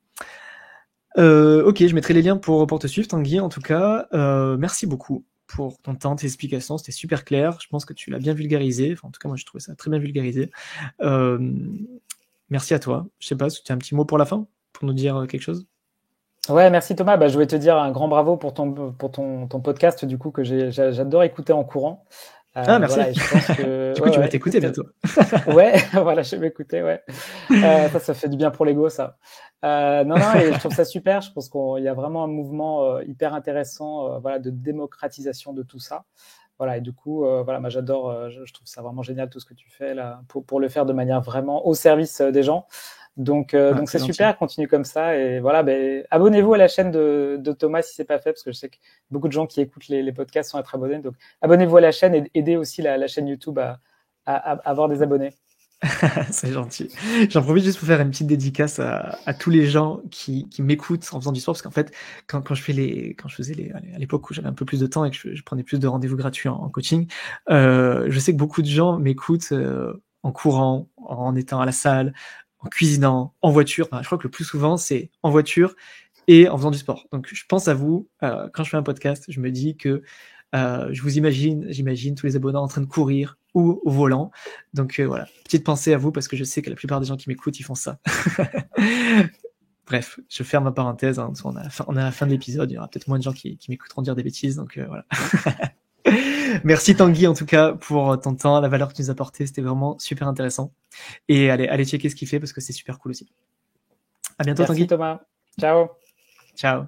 Ok, je mettrai les liens pour te suivre, Tanguy. En tout cas, merci beaucoup pour ton temps, tes explications. C'était super clair. Je pense que tu l'as bien vulgarisé. Enfin, en tout cas, moi, j'ai trouvé ça très bien vulgarisé. Merci à toi. Je sais pas si tu as un petit mot pour la fin, pour nous dire quelque chose. Ouais, merci Thomas. Je voulais te dire un grand bravo pour ton podcast, du coup, que j'adore écouter en courant. Merci. Voilà, et je pense que, du coup, tu vas t'écouter bientôt. Ouais, voilà, je vais m'écouter, ouais. Ça fait du bien pour l'ego, ça. Non, et je trouve ça super. Je pense qu'il y a vraiment un mouvement hyper intéressant, de démocratisation de tout ça. Voilà, et du coup, moi j'adore, je trouve ça vraiment génial tout ce que tu fais là, pour le faire de manière vraiment au service des gens. Donc c'est gentil. super, continue comme ça. Et voilà, abonnez-vous à la chaîne de Thomas si c'est pas fait, parce que je sais que beaucoup de gens qui écoutent les podcasts sont à être abonnés. Donc abonnez-vous à la chaîne et aidez aussi la chaîne YouTube à avoir des abonnés. C'est gentil. J'en profite juste pour faire une petite dédicace à tous les gens qui m'écoutent en faisant du sport, parce qu'en fait, quand je faisais à l'époque où j'avais un peu plus de temps et que je prenais plus de rendez-vous gratuits en coaching, je sais que beaucoup de gens m'écoutent en courant, en étant à la salle, en cuisinant, en voiture. Enfin, je crois que le plus souvent, c'est en voiture et en faisant du sport. Donc, je pense à vous quand je fais un podcast. Je me dis que je vous j'imagine tous les abonnés en train de courir ou au volant. Donc voilà, petite pensée à vous parce que je sais que la plupart des gens qui m'écoutent, ils font ça. Bref, je ferme ma parenthèse. Hein, on est à la fin de l'épisode. Il y aura peut-être moins de gens qui m'écouteront dire des bêtises. Donc voilà. Merci Tanguy en tout cas pour ton temps, la valeur que tu nous as apportée. C'était vraiment super intéressant. Et allez checker ce qu'il fait parce que c'est super cool aussi. À bientôt Merci Tanguy. Thomas. Ciao. Ciao.